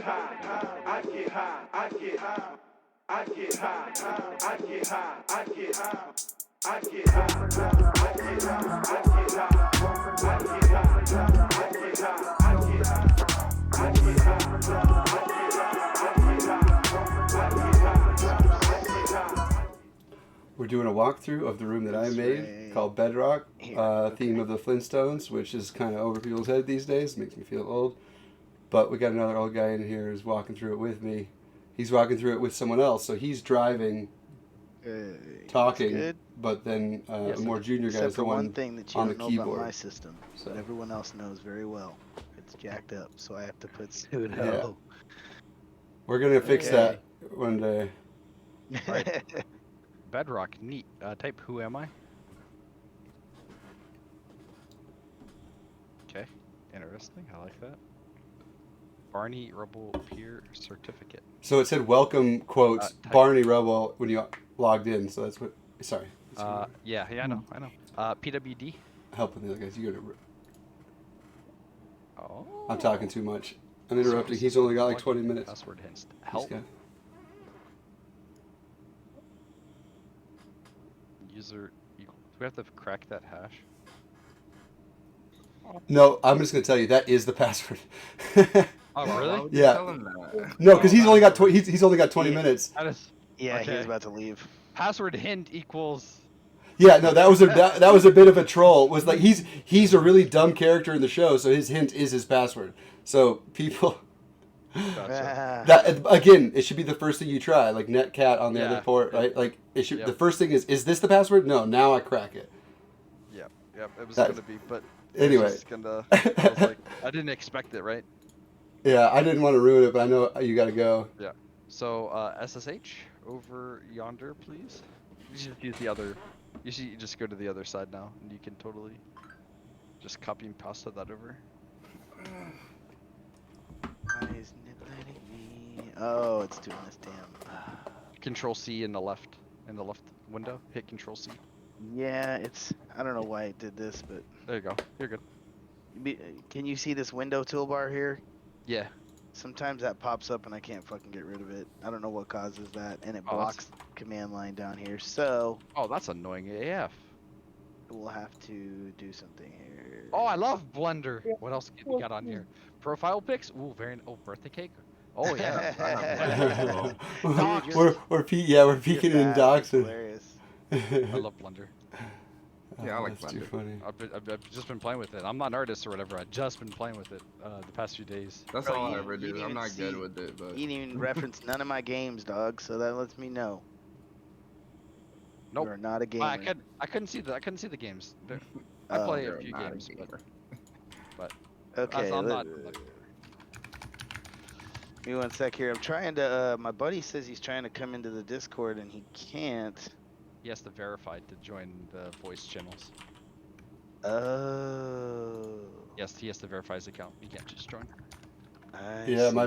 We're doing a walkthrough of the room that I made called Bedrock, theme of the Flintstones, which is kind of over people's head these days. Makes me feel old. But we got another old guy in here who's walking through it with me. He's walking through it with someone else, so he's driving, talking, but then a more junior guy is the one thing that you on the don't know keyboard. about my system, but everyone else knows very well. It's jacked up, so I have to put pseudo. Yeah. We're gonna fix that one day. Right. Bedrock, neat. Type who am I? Okay, interesting. I like that. Barney Rubble Peer Certificate. So it said welcome quotes Barney Rubble when you logged in. So that's what. Sorry. Yeah, I know. PWD. Helping the other guys. You go to. Oh. I'm talking too much. I'm interrupting. He's only got like 20 minutes. Password hints. Help. User equal. Do we have to crack that hash? No, I'm just gonna tell you that is the password. Oh really? Yeah. No, because he's only got he's only got 20 minutes. Yeah, okay. He was about to leave. Password hint equals. Yeah, no, that was a bit of a troll. It was like he's a really dumb character in the show, so his hint is his password. So people. Gotcha. That again, it should be the first thing you try, like netcat on the other port, right? Like it should. Yep. The first thing is this the password? No, now I crack it. Yep, it was gonna be, but anyway, I was like, I didn't expect it, right? Yeah, I didn't want to ruin it, but I know you got to go. Yeah. So SSH over yonder, please. You should use the other. You should just go to the other side now, and you can totally just copy and paste that over. Why isn't it letting me? Oh, it's doing this damn. Control C in the left window. Hit Control C. Yeah, it's. I don't know why it did this, but. There you go. You're good. Can you see this window toolbar here? Yeah. Sometimes that pops up and I can't fucking get rid of it. I don't know what causes that, and it blocks the command line down here. So. Oh, that's annoying AF. We'll have to do something here. Oh, I love Blender. What else you got on here? Profile pics. Ooh, birthday cake. Oh yeah. we're peeking in docs. Hilarious. I love Blender. Yeah, I like That's Blender. Too funny. I've just been playing with it. I'm not an artist or whatever. I've just been playing with it the past few days. That's all I ever do. I'm not good with it, but you didn't even reference none of my games, dog. So that lets me know. Nope. You're not a gamer. I couldn't see the games. I play a few games, but okay. I'm not. Give me one sec here. I'm trying to. My buddy says he's trying to come into the Discord and he can't. He has to verify to join the voice channels. Oh. Yes, he has to verify his account. He can't just join. I yeah, see.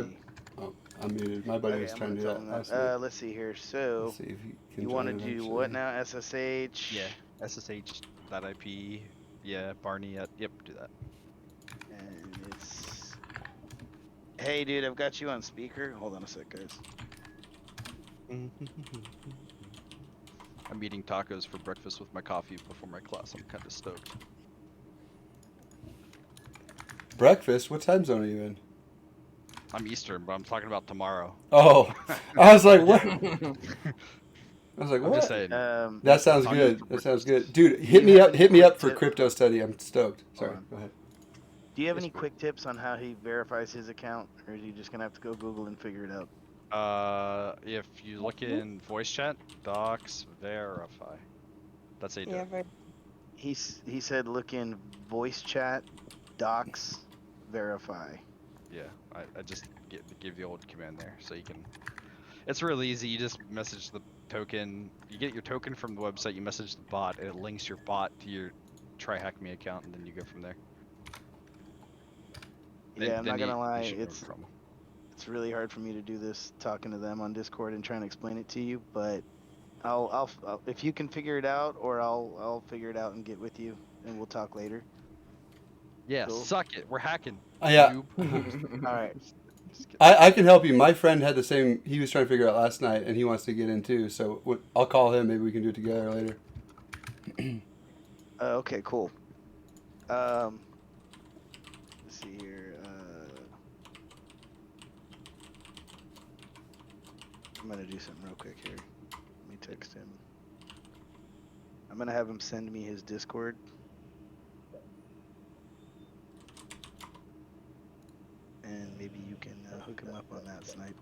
I'm muted. My buddy was trying to do that. Let's see here. So, let's see if you want to do what now? SSH? Yeah, SSH.IP. Yeah, Barney. Yep, do that. And it's. Hey, dude, I've got you on speaker. Hold on a sec, guys. I'm eating tacos for breakfast with my coffee before my class. I'm kind of stoked. Breakfast? What time zone are you in? I'm Eastern, but I'm talking about tomorrow. Oh, I was like, what? I was like, what? I'm just saying. That sounds good. That sounds good, dude. Hit me up for crypto study. I'm stoked. Sorry, go ahead. Do you have any quick tips on how he verifies his account, or is he just gonna have to go Google and figure it out? If you look in voice chat, docs verify. That's how you do it. Right. He said look in voice chat, docs verify. Yeah, I just give the old command there, so you can. It's really easy. You just message the token. You get your token from the website. You message the bot, and it links your bot to your TryHackMe account, and then you go from there. Yeah, I'm not gonna lie. It's really hard for me to do this talking to them on Discord and trying to explain it to you, but I'll if you can figure it out, or I'll figure it out and get with you, and we'll talk later. Yeah, Cool. Suck it. We're hacking. Yeah. All right. I can help you. My friend had the same. He was trying to figure out last night, and he wants to get in too. So I'll call him. Maybe we can do it together later. Okay, cool. Let's see here. I'm gonna do something real quick here. Let me text him. I'm gonna have him send me his Discord. And maybe you can hook him up on that, Snipe.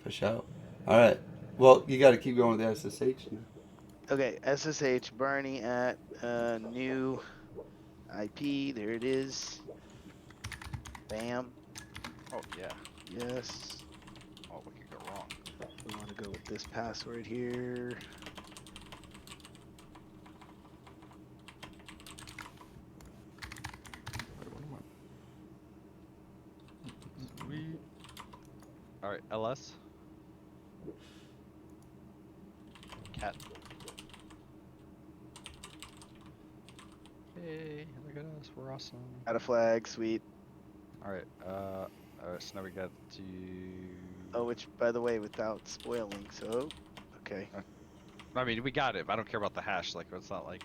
For sure. All right. Well, you got to keep going with the SSH now. Okay, SSH Barney at new IP. There it is. Bam. Oh yeah. Yes. Oh, what could go wrong? We want to go with this password here. Sweet. All right, LS. Cat. Hey, look at us. We're awesome. Got a flag, sweet. All right. So now we got to. Oh, which, by the way, without spoiling, so, okay. I mean, we got it. But I don't care about the hash. Like, it's not like.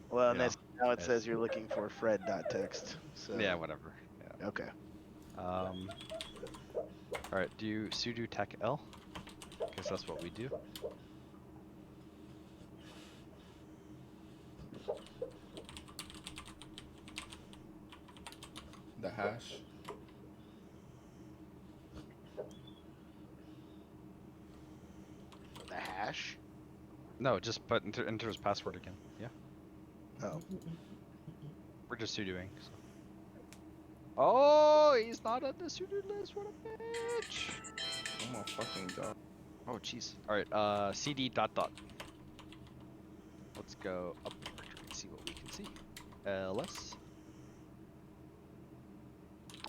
Well, and Yeah. that's, now it says you're looking for Fred.txt, so. Yeah, whatever. Yeah. Okay. All right. Do sudo tech L. Guess that's what we do. The hash. The hash? No, just put enter his password again. Yeah. Oh. We're just sudoing. So. Oh, he's not on the sudo list. What a bitch. Oh my fucking god. Oh, jeez. All right. CD dot dot. Let's go up the directory and see what we can see. LS.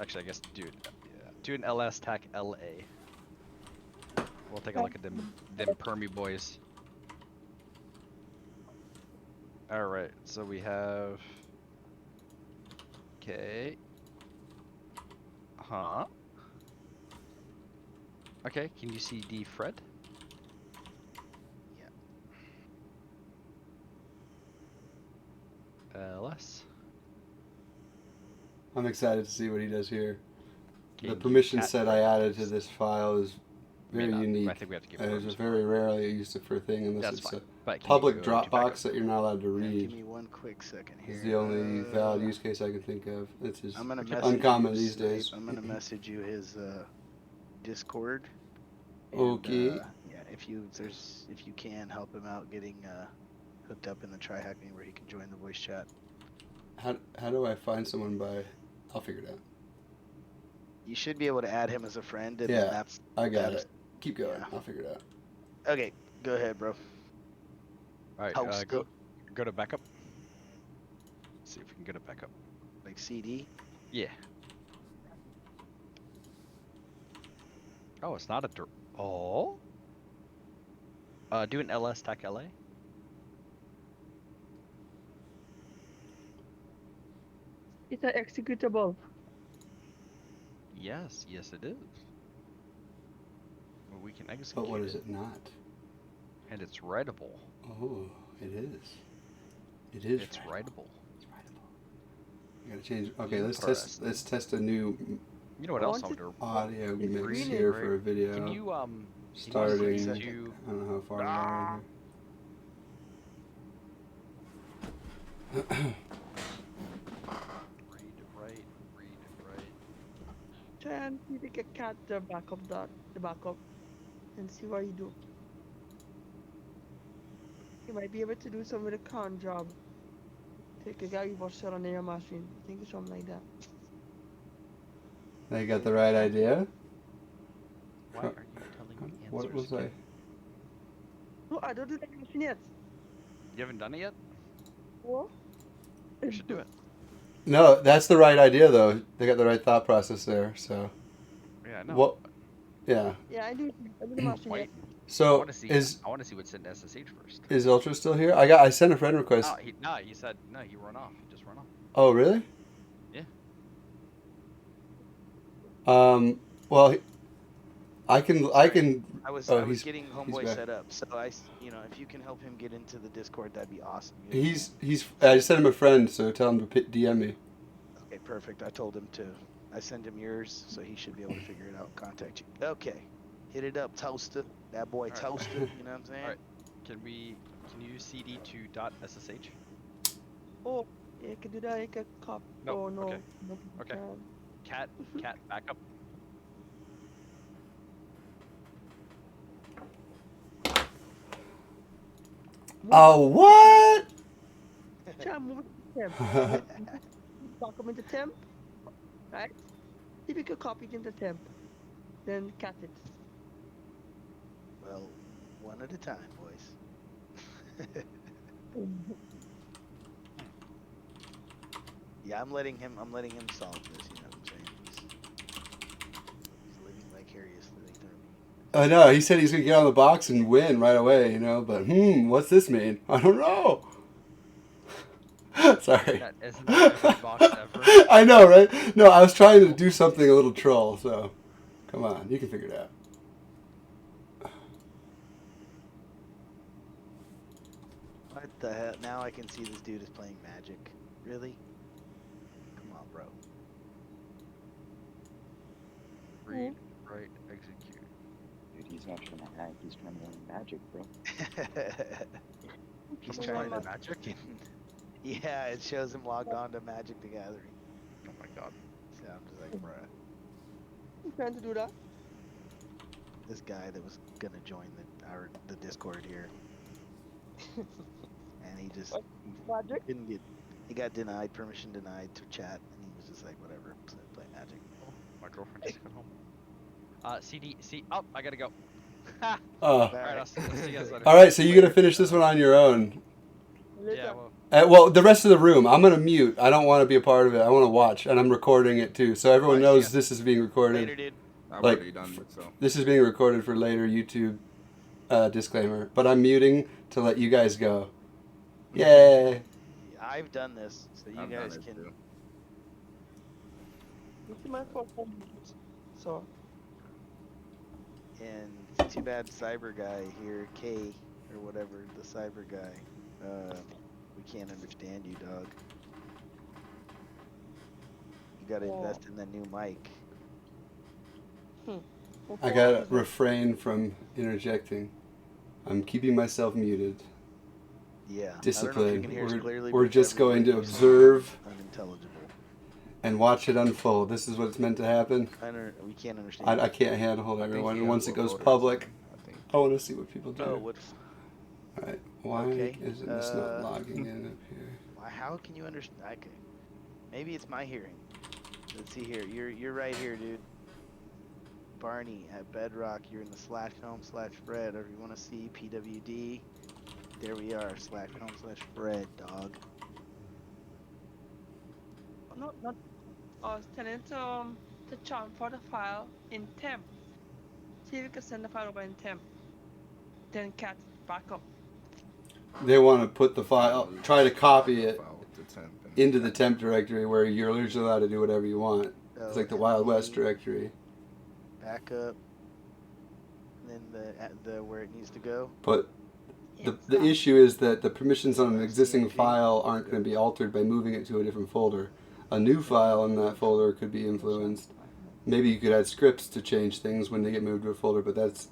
Actually, I guess do an LS tac LA. We'll take a look at them permy boys. All right, so we have. Okay. Huh. Okay, can you see D Fred? Yeah. LS. I'm excited to see what he does here. Can The you permission cat set I added to this file is very unique. I think we have to give And it's perms. very rarely used for a thing unless That's it's fine. a But can you public go to Dropbox backup? that you're not allowed to Yeah, give read. me one quick second here. Is the only valid use case I can think of. It's just I'm gonna message uncommon you, these Snipe. days. I'm gonna message you his Discord. And, Okay. yeah, if you can help him out getting hooked up in the TryHack Me where he can join the voice chat. How do I find someone by? I'll figure it out. You should be able to add him as a friend, and Yeah, then that's. I got that is- it. Keep going. yeah. I'll figure it out. Okay, go ahead, bro. All right, Host go it. to backup. See if we can go to backup. Like CD. Yeah. Oh, it's not a oh. Do an LS tac LA. It's an executable. Yes, it is. Well, we can execute But what is it not? And it's writable. Oh, it is. It is. It's writable. It's writable. I gotta change. Okay, Interesting. let's test a new You know what else I wonder? audio It's mix green here right? for a video. Can you starting? can I you don't know how far we are. Here. read, write. Try and see if you can cat the backup and see what you do. You might be able to do some with a cron job. Take a guy you watch on your machine. I think it's something like that. They got the right idea. Why are you telling me answers? What was I? No, I don't do that machine yet. You haven't done it yet? What? You should do it. No, that's the right idea though. They got the right thought process there. So. Yeah, I know. What? Yeah. Yeah, I do the machine Wait, yet. I So want to see. I want to see what's in SSH first. is Ultra still here? I sent a friend request. He said no. He ran off. He just ran off. Oh really? Yeah. Well, I can. I was Oh, I was he's getting he's homeboy back. set up, so if you can help him get into the Discord, that'd be awesome. He's. I sent him a friend, so tell him to DM me. Okay, perfect. I told him to. I send him yours, so he should be able to figure it out and contact you. Okay, hit it up, Toaster. That boy All right. Toaster. You know what I'm saying? All right. Can you cd to .ssh? Oh, you can do that. You can cop. No. Oh no. Okay. No, Okay. Cat backup. Oh, what? Try move it to temp. Lock him into temp. Right? See if you can copy it into temp. Then cat it. Well, one at a time, boys. Yeah, I'm letting him solve this. You know what I'm saying? He's living vicariously through me. I know. He said he's gonna get on the box and win right away. But what's this mean? I don't know. Sorry. Isn't that every box ever? I know, right? No, I was trying to do something a little troll. So, come on, you can figure it out. What the hell? Now I can see this dude is playing Magic. Really? Come on, bro. Read, write, execute. Dude, he's not trying to hack, he's trying to learn magic, bro. He's Oh, trying my to magic. Yeah, it shows him logged on to Magic the Gathering. Oh my god. So I'm just like, bruh. I'm trying to do that. This guy that was gonna join the Discord here, and he just Magic. didn't get. He got denied, permission denied to chat, and he was just like, whatever, so play Magic. Oh, my girlfriend just got home. CD. Oh, I gotta go. Oh. All right, I'll see you guys later. All right, so you're gonna finish this one on your own. Later. Yeah. Well, Well, the rest of the room, I'm gonna mute. I don't want to be a part of it. I want to watch, and I'm recording it too, so everyone Alright, see knows ya. this is being recorded. Later, dude. I've Like, already done it, so. This is being recorded for later YouTube disclaimer, but I'm muting to let you guys go. Yay! I've done this, so you I've guys done it can. too. This is my first time. So, And too bad cyber guy here, K or whatever, the cyber guy. We can't understand you, dog. You gotta Oh. invest in that new mic. I gotta refrain from interjecting. I'm keeping myself muted. Yeah. I don't know if Discipline. you can hear us clearly, We're but just every going to word we're saying observe is unintelligible. and watch it unfold. This is what it's meant to happen. We can't understand. I can't handle I think everyone. you And gotta once it go goes voters, public, I think. I want to see what people do. Oh, what? All right. Why Okay, isn't this not logging in up here? How can you understand? Maybe it's my hearing. Let's see here. You're right here, dude. Barney at Bedrock. You're in the /home/Fred. Or if you want to see PWD, there we are. /home/Fred, dog. not. I was telling to transfer the file in temp. See if you can send the file over in temp. Then cat back up. They want to put the file, try to copy it File to temp and- into the temp directory where you're usually allowed to do whatever you want. It's So like the Wild West MD, directory. Backup. And then the where it needs to go. But the Exactly. issue is that the permissions on an existing CMP. file aren't going to be altered by moving it to a different folder. A new file in that folder could be influenced. Maybe you could add scripts to change things when they get moved to a folder, but that's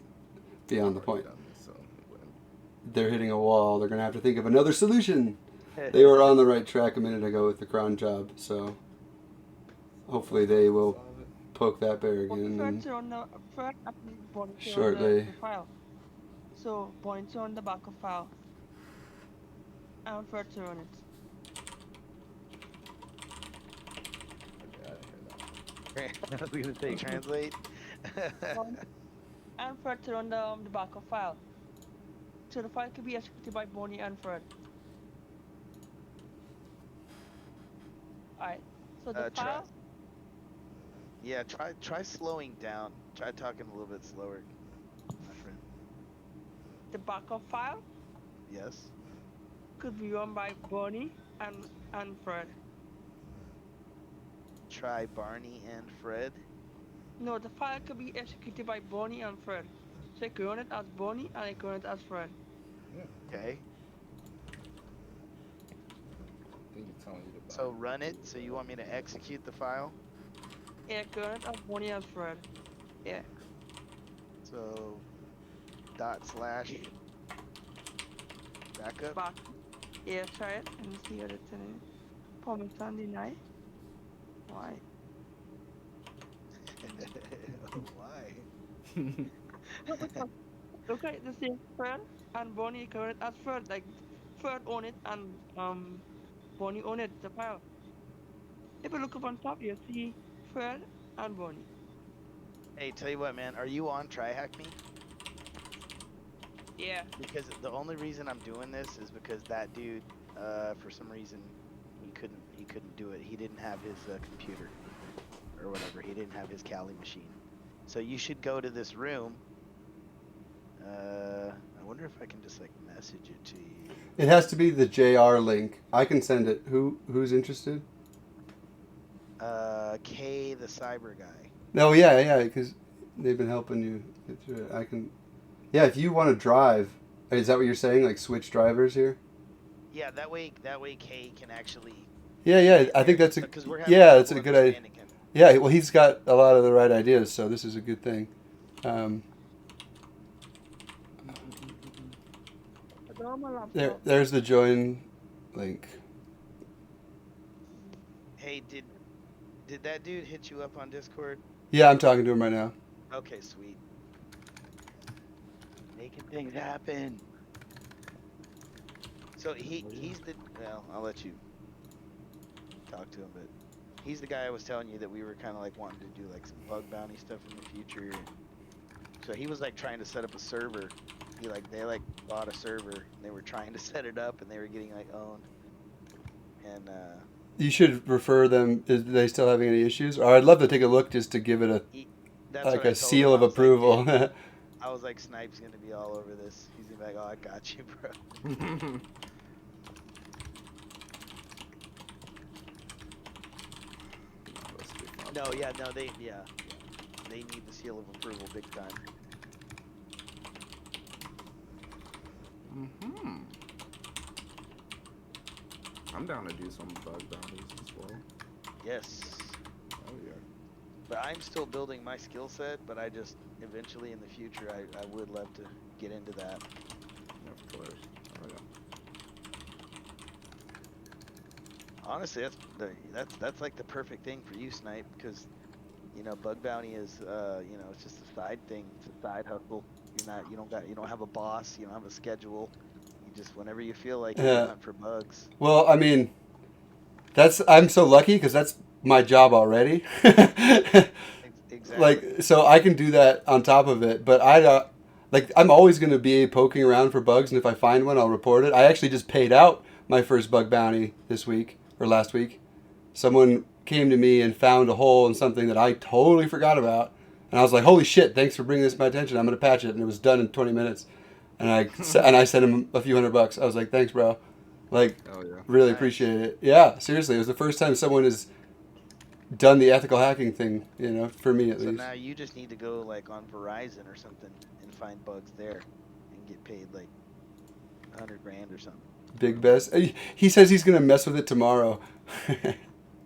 beyond the I've already point. done this, so it wouldn't- They're hitting a wall. They're going to have to think of another solution. They were on the right track a minute ago with the cron job, so hopefully they will poke that bear again. And First on the first monitor shortly. the file. So monitor on the back of file. And first on it. Okay, I didn't hear that. I was gonna say translate. And first on the back of file. So the file can be executed by Bonnie and Fred. Alright. So the Try- file Yeah, try slowing down. Try talking a little bit slower, my friend. the backup file Yes. could be run by Bonnie and Fred. Try Barney and Fred. No, the file could be executed by Bonnie and Fred. So I can run it as Bonnie and I can run it as Fred. Okay. I think you're telling you to So run it. So you want me to execute the file? Yeah, I can run it as Bonnie and Fred. Yeah. So / backup. Back. Yeah, try it and see what it's in. Permission denied. Why? Why? Look at the same Fred and Bonnie can run it as Fred. Like Fred own it and Bonnie own it, the file. If you look up on top, you see Fred and Bonnie. Hey, tell you what, man. Are you on TryHack Me? Yeah. Because the only reason I'm doing this is because that dude, for some reason, he couldn't do it. He didn't have his computer or whatever. He didn't have his Kali machine. So you should go to this room. I wonder if I can just like message it to you. It has to be the JR link. I can send it. Who's interested? K the cyber guy. No, yeah, because they've been helping you get through it. I can. Yeah, if you want to drive, is that what you're saying? Like switch drivers here? Yeah, that way K can actually. Yeah. I think that's a. Because we're having Yeah, trouble it's a good idea. understanding him. Yeah, well, he's got a lot of the right ideas, so this is a good thing. There's the join link. Hey, did that dude hit you up on Discord? Yeah, I'm talking to him right now. Okay, sweet. Making things happen. So he's the I'll let you talk to him, but he's the guy I was telling you that we were kind of like wanting to do like some bug bounty stuff in the future. So he was like trying to set up a server. They bought a server and they were trying to set it up and they were getting like owned. And you should refer them. Is they still having any issues? Or I'd love to take a look just to give it a seal of approval. Like, I was like, Snipe's gonna be all over this. He's gonna be like, oh, I got you, bro. They need the seal of approval big time. I'm down to do some bug bounties as well. Yes. Oh yeah. But I'm still building my skill set, but I just eventually in the future I would love to get into that. Of course. Oh yeah. Honestly, that's like the perfect thing for you, Snipe, because bug bounty is it's just a side thing. It's a side hustle. You don't have a boss. You don't have a schedule. You just whenever you feel like you hunt for bugs. Well, I mean, I'm so lucky because that's my job already. Exactly. Like, so I can do that on top of it, but I'm always going to be poking around for bugs, and if I find one, I'll report it. I actually just paid out my first bug bounty this week or last week. Someone came to me and found a hole in something that I totally forgot about, and I was like, "Holy shit! Thanks for bringing this to my attention. I'm going to patch it," and it was done in 20 minutes. And I sent him a few $100. I was like, "Thanks, bro. Like, really appreciate it." Yeah, seriously, it was the first time someone has done the ethical hacking thing, for me at least. So now you just need to go like on Verizon or something and find bugs there and get paid like $100,000 or something. Big Best. He says he's going to mess with it tomorrow.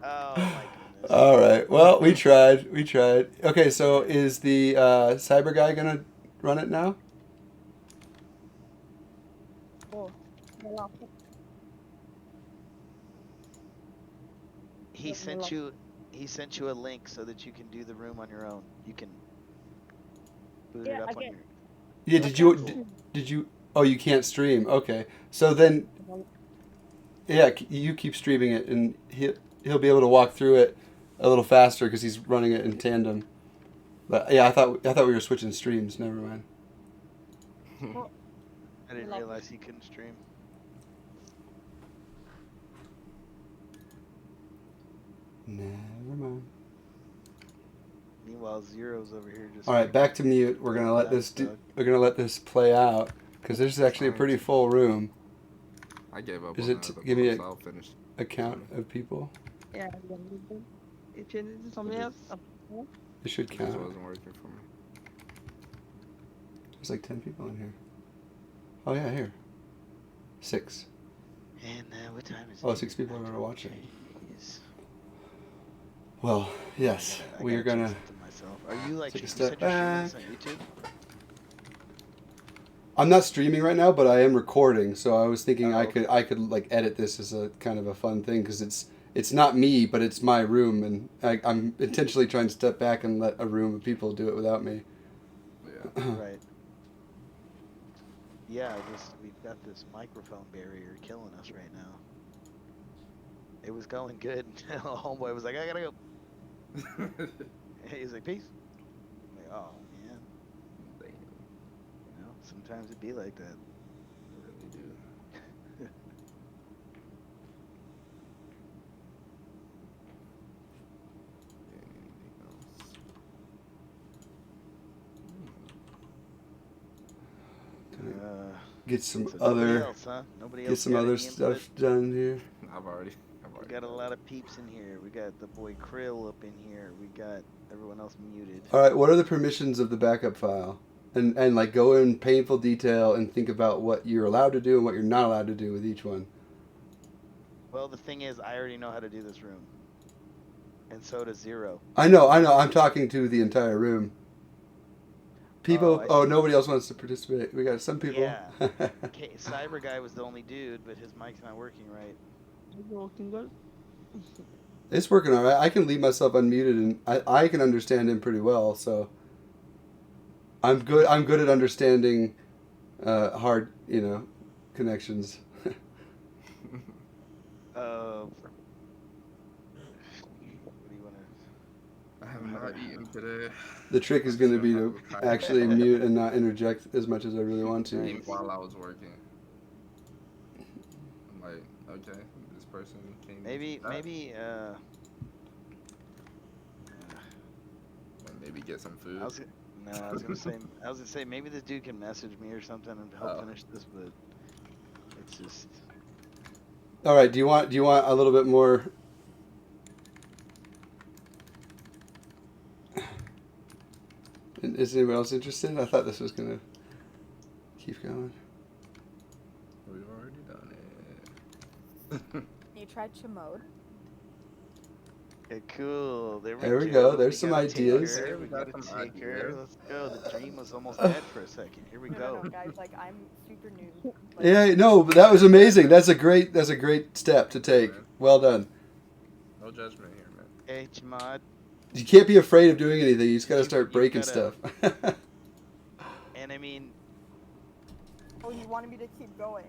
Oh my goodness. All right. Well, we tried. Okay, so is the cyber guy going to run it now? Oh, He sent you a link so that you can do the room on your own. You can boot it up on your. Yeah. Did you? Oh, you can't stream. Okay. So then, yeah, you keep streaming it, and he'll be able to walk through it a little faster because he's running it in tandem. But yeah, I thought we were switching streams. Never mind. I didn't realize he couldn't stream. Never mind. Meanwhile, Zero's over here just. All right, back to mute. We're gonna let this play out because this is actually a pretty full room. I gave up. Is on it? that, Give me I'll finish. a count of people. Yeah. It changes to something else. It should This count. wasn't working for me. There's like 10 people in here. Oh yeah, here. 6. And what time is it? Oh, 6 people are watching. Jeez. Well, yes, I we are gotta gonna change it to myself. Are you like take a you step said you're streaming this back. on YouTube? I'm not streaming right now, but I am recording. So I was thinking Oh, I could like edit this as a kind of a fun thing because it's not me, but it's my room, and I'm intentionally trying to step back and let a room of people do it without me. Yeah. Right. Yeah, we've got this microphone barrier killing us right now. It was going good until homeboy was like, I gotta go. He's like, peace. I'm like, oh man. Damn, You know, sometimes it be like that. I really do. Anything else? Get some So nobody other else, huh? Nobody get else some got other any input? stuff done here. I've already We got a lot of peeps in here. We got the boy Krill up in here. We got everyone else muted. All right, what are the permissions of the backup file? And like go in painful detail and think about what you're allowed to do and what you're not allowed to do with each one. Well, the thing is, I already know how to do this room. And so does Zero. I know. I'm talking to the entire room. People. I Oh, see. nobody else wants to participate. We got some people. Yeah. Okay, Cyber Guy was the only dude, but his mic's not working right. Is it working good? It's working all right. I can leave myself unmuted, and I can understand him pretty well. So I'm good. I'm good at understanding hard, connections. What do you want to... I have not eaten today. The trick is going to be to actually mute and not interject as much as I really want to. Eat while I was working. I'm like, okay, this person came. Maybe, maybe get some food. I was gonna say maybe this dude can message me or something and help finish this, but it's just. All right. Do you want a little bit more? Is anyone else interested? I thought this was gonna keep going. We've already done it. You tried Chimode? Okay, cool. There we go. There's We some got a ideas. taker. We We got got a some taker. ideas. Let's go. The dream was almost dead for a second. Here we go. No, guys, like, I'm super new. Like, Yeah. No, but that was amazing. That's a great step to take. Well done. No judgment here, man. Hey, Chimad. You can't be afraid of doing anything. You just gotta start breaking gotta- stuff. And I mean, Oh, you wanted me to keep going.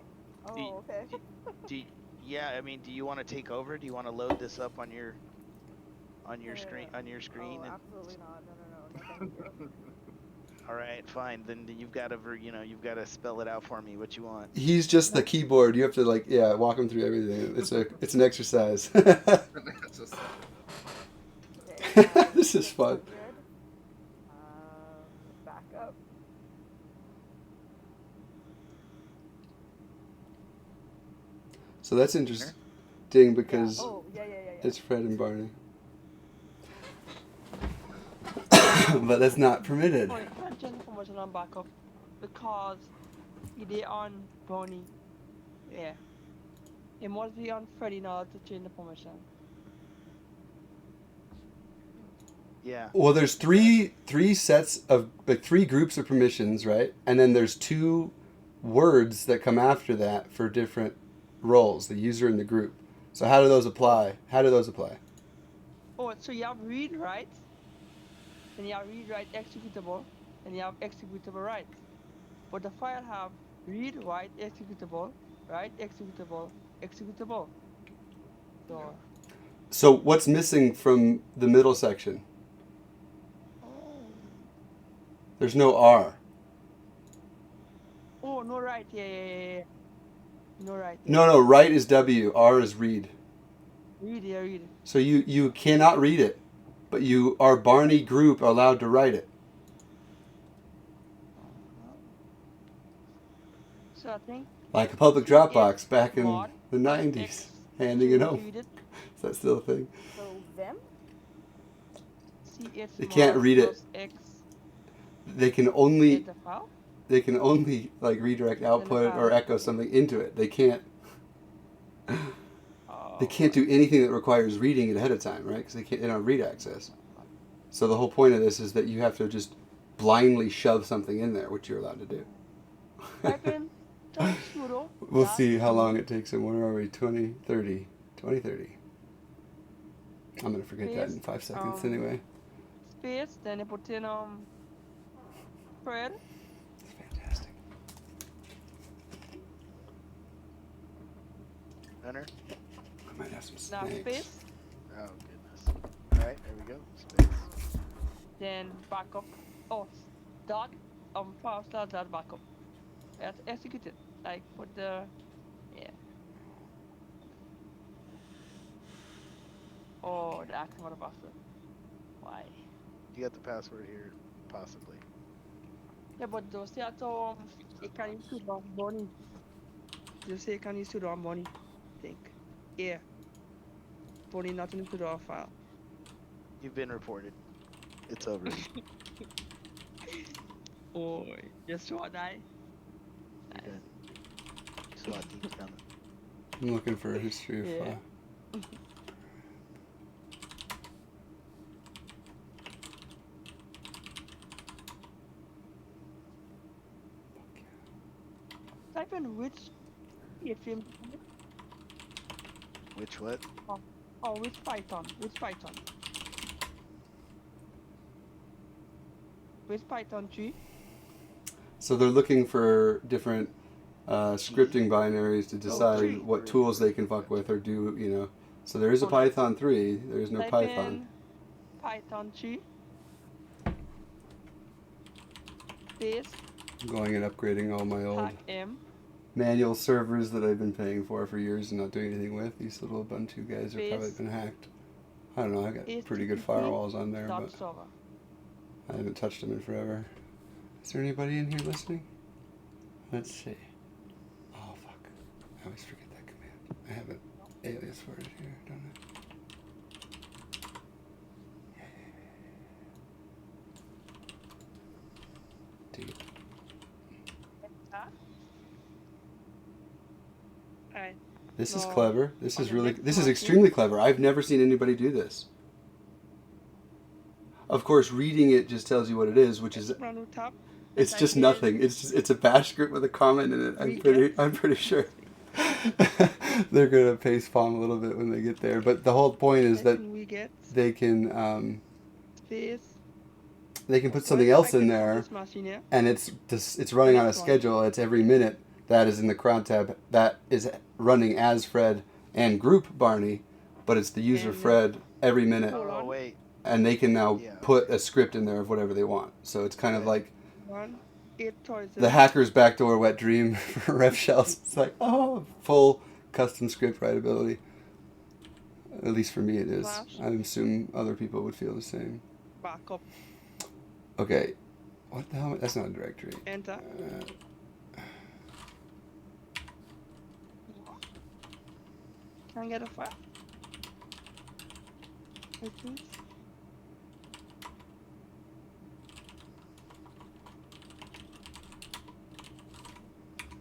Oh, okay. yeah. I mean, do you want to take over? Do you want to load this up on your screen? On your screen? Oh, and- absolutely not. No, thank you. All right, fine. Then you've got to spell it out for me. What you want? He's just the keyboard. You have to walk him through everything. It's an exercise. Just Okay, This is fun. 600. Back up. So that's interesting because Oh, yeah. it's Fred and Barney. But that's not permitted. Oh, you can't change information on backup because they on Bonnie. Yeah. It must be on Freddy in order to change the permission. Yeah. Well, there's three sets of three groups of permissions, right? And then there's 2 words that come after that for different roles, the user and the group. So how do those apply? Oh, so you have read write, and you have read write executable, and you have executable write. But the file have read write executable, write executable, executable. So what's missing from the middle section? There's no R. Oh, no write, yeah. No write. No, write is W, R is read. Read. So you cannot read it, but our Barney group are allowed to write it. So I think Like a public Dropbox back in mod the 90s, handing it home. read it. Is that still a thing? So, Vim? CH They can't read it. plus X They can only in the file. like redirect output or echo something into it. They can't Oh, they can't do anything that requires reading it ahead of time, right? Because they don't have read access. So the whole point of this is that you have to just blindly shove something in there, which you're allowed to do. type in type sudo. We'll dot see how E long it takes him. Where are we? 2030. 2030. I'm going to forget that in 5 seconds anyway. Space, then you put in Fred. It's fantastic. Enter. I might have some Now snakes. space, Oh goodness. All right, there we go. Space. then backup. Oh, dot file start dot backup. That's executed. Like put the Oh, the action for the password. Why? You got the password here, possibly. Yeah, but those say to it can use to run money. Just say it can use to run money. Think. Yeah. Money not in the raw file. You've been reported. It's over. Oh, just what I. You're good. SWAT team's coming. I'm looking for a history of Yeah. Type in which THM Which what? or which Python? Which Python? Which Python tree? So they're looking for different scripting binaries to decide what tools they can fuck with or do, you know. So there is a Python 3. There is no Type Python. in Python tree. Space I'm going and upgrading all my old THM. manual servers that I've been paying for years and not doing anything with. These little Ubuntu guys have probably been hacked. I don't know, I got pretty good firewalls on there, but server. I haven't touched them in forever. Is there anybody in here listening? Let's see. Oh, fuck. I always forget that command. I have an alias for it here, don't I? Dig it. Alright. This is No. clever. This On is the really, next this is one, extremely clever. I've never seen anybody do this. Of course, reading it just tells you what it is, which is Brand new tab. it's just nothing. It's a bash script with a comment in it. I'm pretty sure they're gonna face palm a little bit when they get there. But the whole point is that they can put something else in there, and it's running on a schedule. It's every minute that is in the cron tab that is running as Fred and group Barney, but it's the user Fred every minute. Oh wait. And they can now put a script in there of whatever they want. So it's kind of like the hacker's backdoor wet dream for rev shells. It's like, oh, full custom script writability. At least for me it is. I assume other people would feel the same. Backup. Okay. What the hell? That's not a directory. Enter. Can I get a file?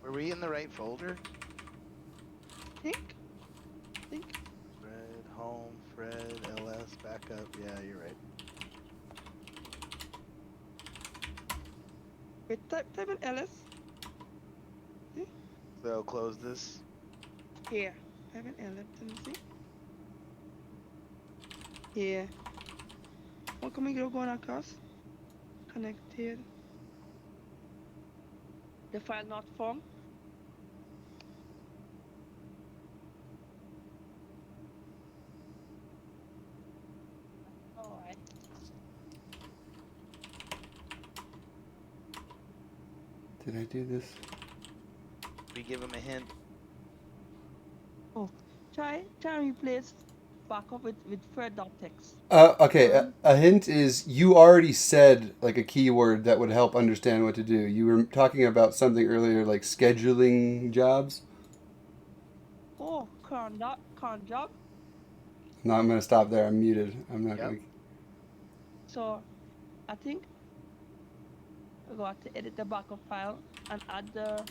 Were we in the right folder? Think. Fred, home, Fred, LS, backup. Yeah, you're right. Wait, type in LS. So close this. Here. Type in LS. Let me see. Here. What can we go going across? Connected. The file not formed. Alright. Did I do this? We give him a hint. Oh, try replace backup with Fred.txt. Okay, a hint is you already said like a keyword that would help understand what to do. You were talking about something earlier like scheduling jobs. Oh, cron job. No, I'm going to stop there. I'm muted. I'm not going to... So I think we got to edit the backup file and add the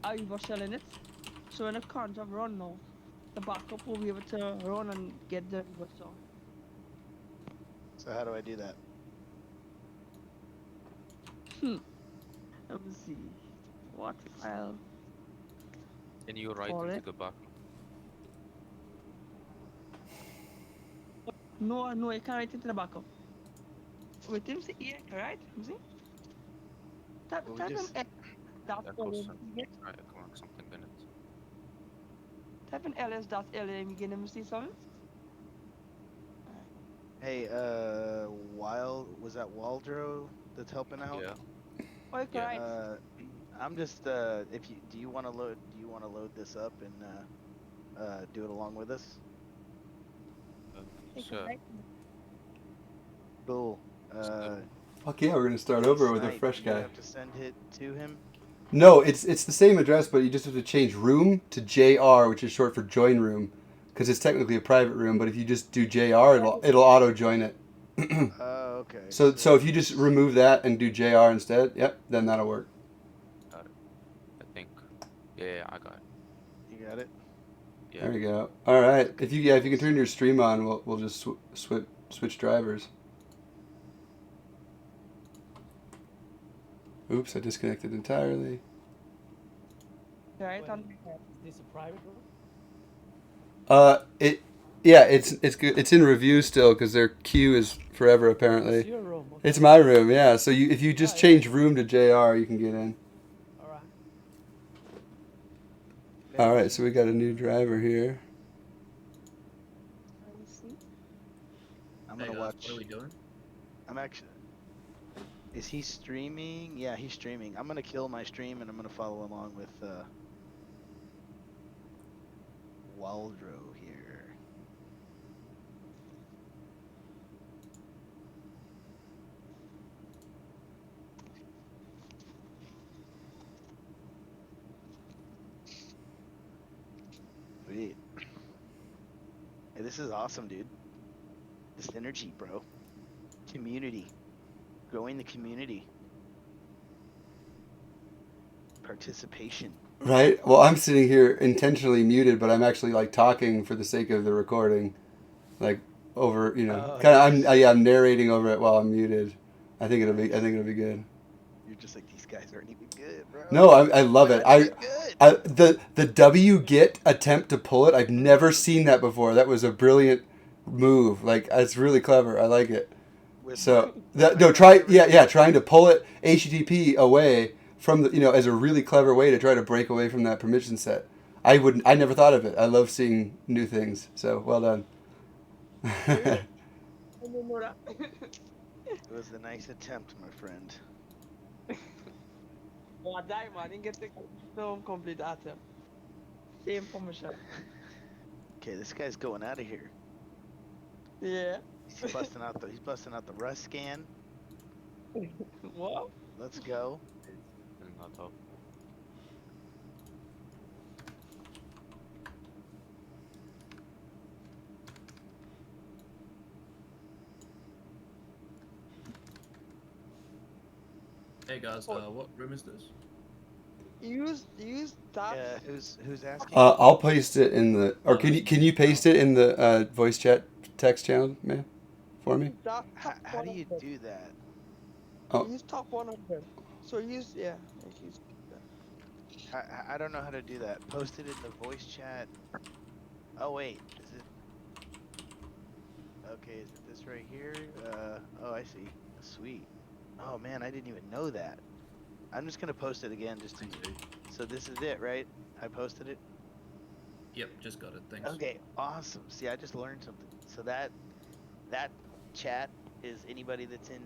Ivo shell in it. So when the contract run now, the backup will be able to run and get the reversal. So how do I do that? Let me see. What file? Can you write Call into it. the back? No, no, I can't write into the backup. Wait, let me see. Yeah, right? Let me see. Type Well, we type in just- dot Echoes LA. something in it. Type in ls.la and begin to see something. Hey, was that Waldro that's helping out? Yeah. Oh, you're Yeah. correct. I'm just if you do you want to load this up and do it along with us? You're Sure. correct. Cool. Fuck yeah, we're gonna start over with a Snipe, fresh you guy. have to send it to him. No, it's the same address, but you just have to change room to JR, which is short for join room, because it's technically a private room. But if you just do JR, it'll auto join it. Oh, okay. So if you just remove that and do JR instead, yep, then that'll work. Got it. I think. Yeah, I got it. You got it. Yeah. There we go. All right. If you can turn your stream on, we'll just switch drivers. Oops, I disconnected entirely. Right on. Is this a private room? It's in review still because their queue is forever apparently. It's your room. Okay. It's my room, yeah. So if you just change room to JR, you can get in. All right. All right, so we got a new driver here. Let me see. I'm Hey gonna guys, watch. what are we doing? I'm actually. Is he streaming? Yeah, he's streaming. I'm gonna kill my stream and I'm gonna follow along with Waldro here. Sweet. Hey, this is awesome, dude. This energy, bro. Community. Growing the community. Participation. Right? Well, I'm sitting here intentionally muted, but I'm actually like talking for the sake of the recording, like over, Oh, kind of. I'm narrating over it while I'm muted. I think it'll be good. You're just like, these guys aren't even good, bro. No, I love it. They're not even good. The W get attempt to pull it. I've never seen that before. That was a brilliant move. Like it's really clever. I like it. So trying to pull it HTTP away from the as a really clever way to try to break away from that permission set. I never thought of it. I love seeing new things. So well done. I didn't know that. It was a nice attempt, my friend. Oh, I died, man. I didn't get to film complete attempt. Same information. Okay, this guy's going out of here. Yeah. He's busting out the Rust scan. What? Let's go. Not up. Hey guys, what room is this? Use that. Yeah, who's asking? I'll paste it in the, or can you paste it in the voice chat text channel, man, for me? That How do you do that? Oh. Use top 100. So use use. I don't know how to do that. Post it in the voice chat. Oh wait, is it? Okay, is it this right here? Oh I see. Sweet. Oh man, I didn't even know that. I'm just gonna post it again just to. So this is it, right? I posted it. Yep, just got it. Thanks. Okay, awesome. See, I just learned something. So that chat is anybody that's in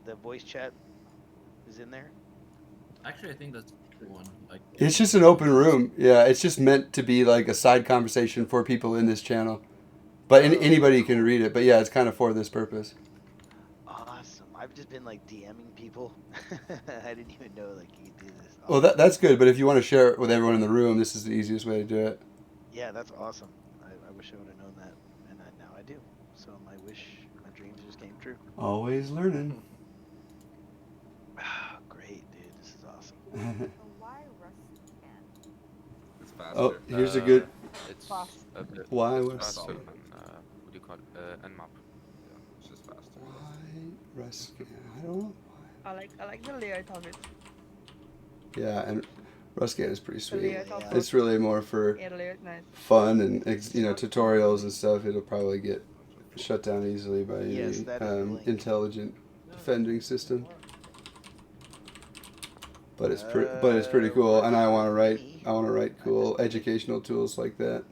the voice chat is in there. Actually, I think that's the one. Like, It's just an open room. Yeah, it's just meant to be like a side conversation for people in this channel. But anybody can read it. But yeah, it's kind of for this purpose. Awesome. I've just been like DMing people. I didn't even know like you could do this. Well, that's good. But if you want to share it with everyone in the room, this is the easiest way to do it. Yeah, that's awesome. I wish I would have known that, and now I do. So my dreams just came True. Always learning. Great, dude. This is awesome. Why Rust can? It's faster. Oh, here's a good. It's Fast. a bit Why it's was faster it? than what do you call it? Nmap. Yeah, it's just faster. Why Rust? I don't know. I like the layout of it. Yeah, and Rustcat is pretty The sweet. layout of Yeah. it. It's really more for Yeah, the layout nice. fun and tutorials and stuff. It'll probably get shut down easily by Yes, any that is the link. intelligent defending system. But it's pretty cool, and I want to write cool educational tools like that.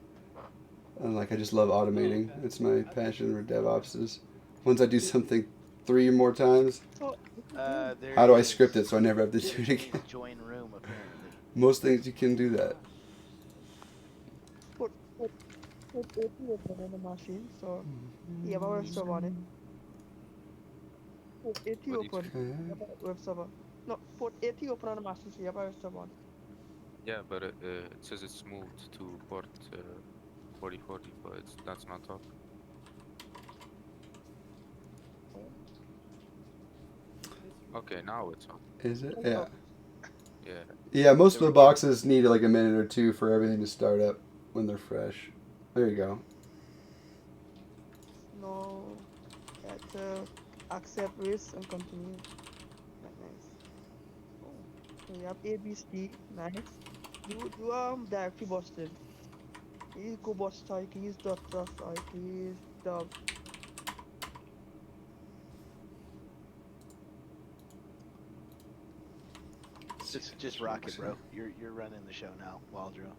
And like I just love automating. It's my passion for DevOps. Is once I do something 3 or more times, So, There how do I is- script it so I never have to there do it is a again? Join room apparently. Most things you can do that. put AP open on the machine, so you have a web server on it. Put AT What did open, Okay. you have a web server. No, put AT open on the machine, so you have a web server on it. Yeah, but it says it's moved to port 4040, but that's not up. Okay, now it's up. Is it? Yeah. Yeah. Yeah, most of There the we go. boxes need like a minute or two for everything to start up when they're fresh. There you go. No, accept risk and continue. Nice. So you have ABC, nice. Do directory busted. You use go bust, or you can use dot dot, or you can use dub. Just rock it, bro. You're running the show now, Waldro.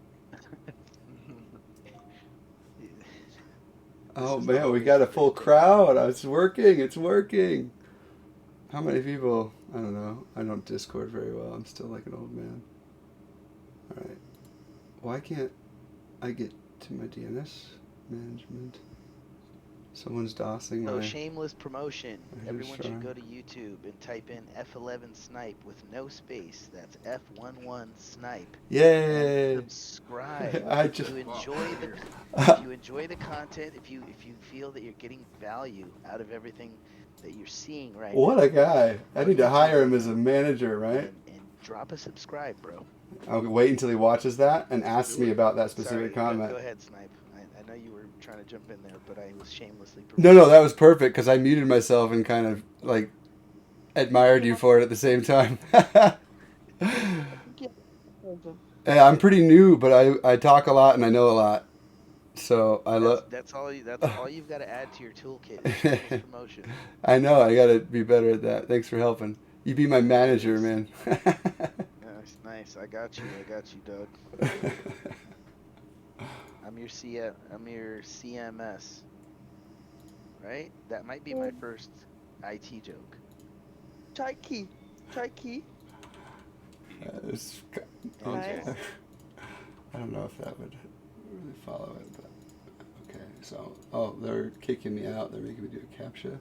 Oh is the man, we home got a base full right there. crowd. It's working. It's working. How many people? I don't know. I don't Discord very well. I'm still like an old man. All right. Why can't I get to my DNS management? Someone's DOSing So my. shameless promotion. I Everyone just should try. go to YouTube and type in F11 snipe with no space. That's F11 snipe. Yay! And subscribe. I If just. you enjoy the content, if you feel that you're getting value out of everything that you're seeing right What now, a guy! I on need to YouTube hire him right as a now, manager, right? and drop a subscribe, bro. I'll wait until he watches that and asks me about that specific Sorry, comment. Go ahead, Snipe. I know you were trying to jump in there, but I was shamelessly No, that was perfect because I muted myself and kind of like admired you for it at the same time. Yeah, I'm pretty new, but I talk a lot and I know a lot, so I love. That's all you've got to add to your toolkit is shameless promotion. I know I gotta be better at that. Thanks for helping. You be my manager, man. Nice. I got you, Doug. I'm your CMS. Right? That might be my first IT joke. Try key. It's- Nice. I don't know if that would really follow it, but okay. So, they're kicking me out. They're making me do a CAPTCHA.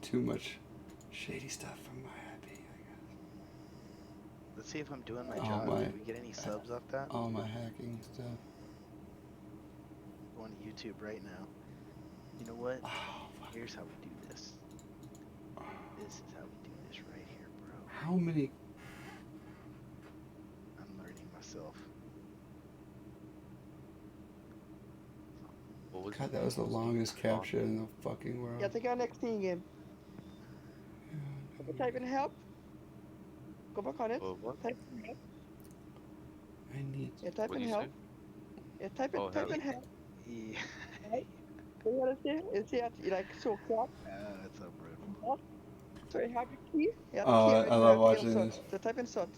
Too much shady stuff from my IP, I guess. Let's see if I'm doing my Oh, job. my- Did we get any subs off that? All my hacking stuff. Going to YouTube right now. You know what? Oh, fuck. Here's how we do this. This is how we do this right here, bro. How many? I'm learning myself. God, that was the longest CAPTCHA in the fucking world. Yeah, take our next team game. Type in help. Go back on it. What? Type in help. I need. Yeah, type What in do you help. say? Yeah, type in help. Yeah. What you wanna say? You see it like so crap. That's so brutal. So you have your key. You have Oh, the key, I right? love You have watching the key this. So type in sort.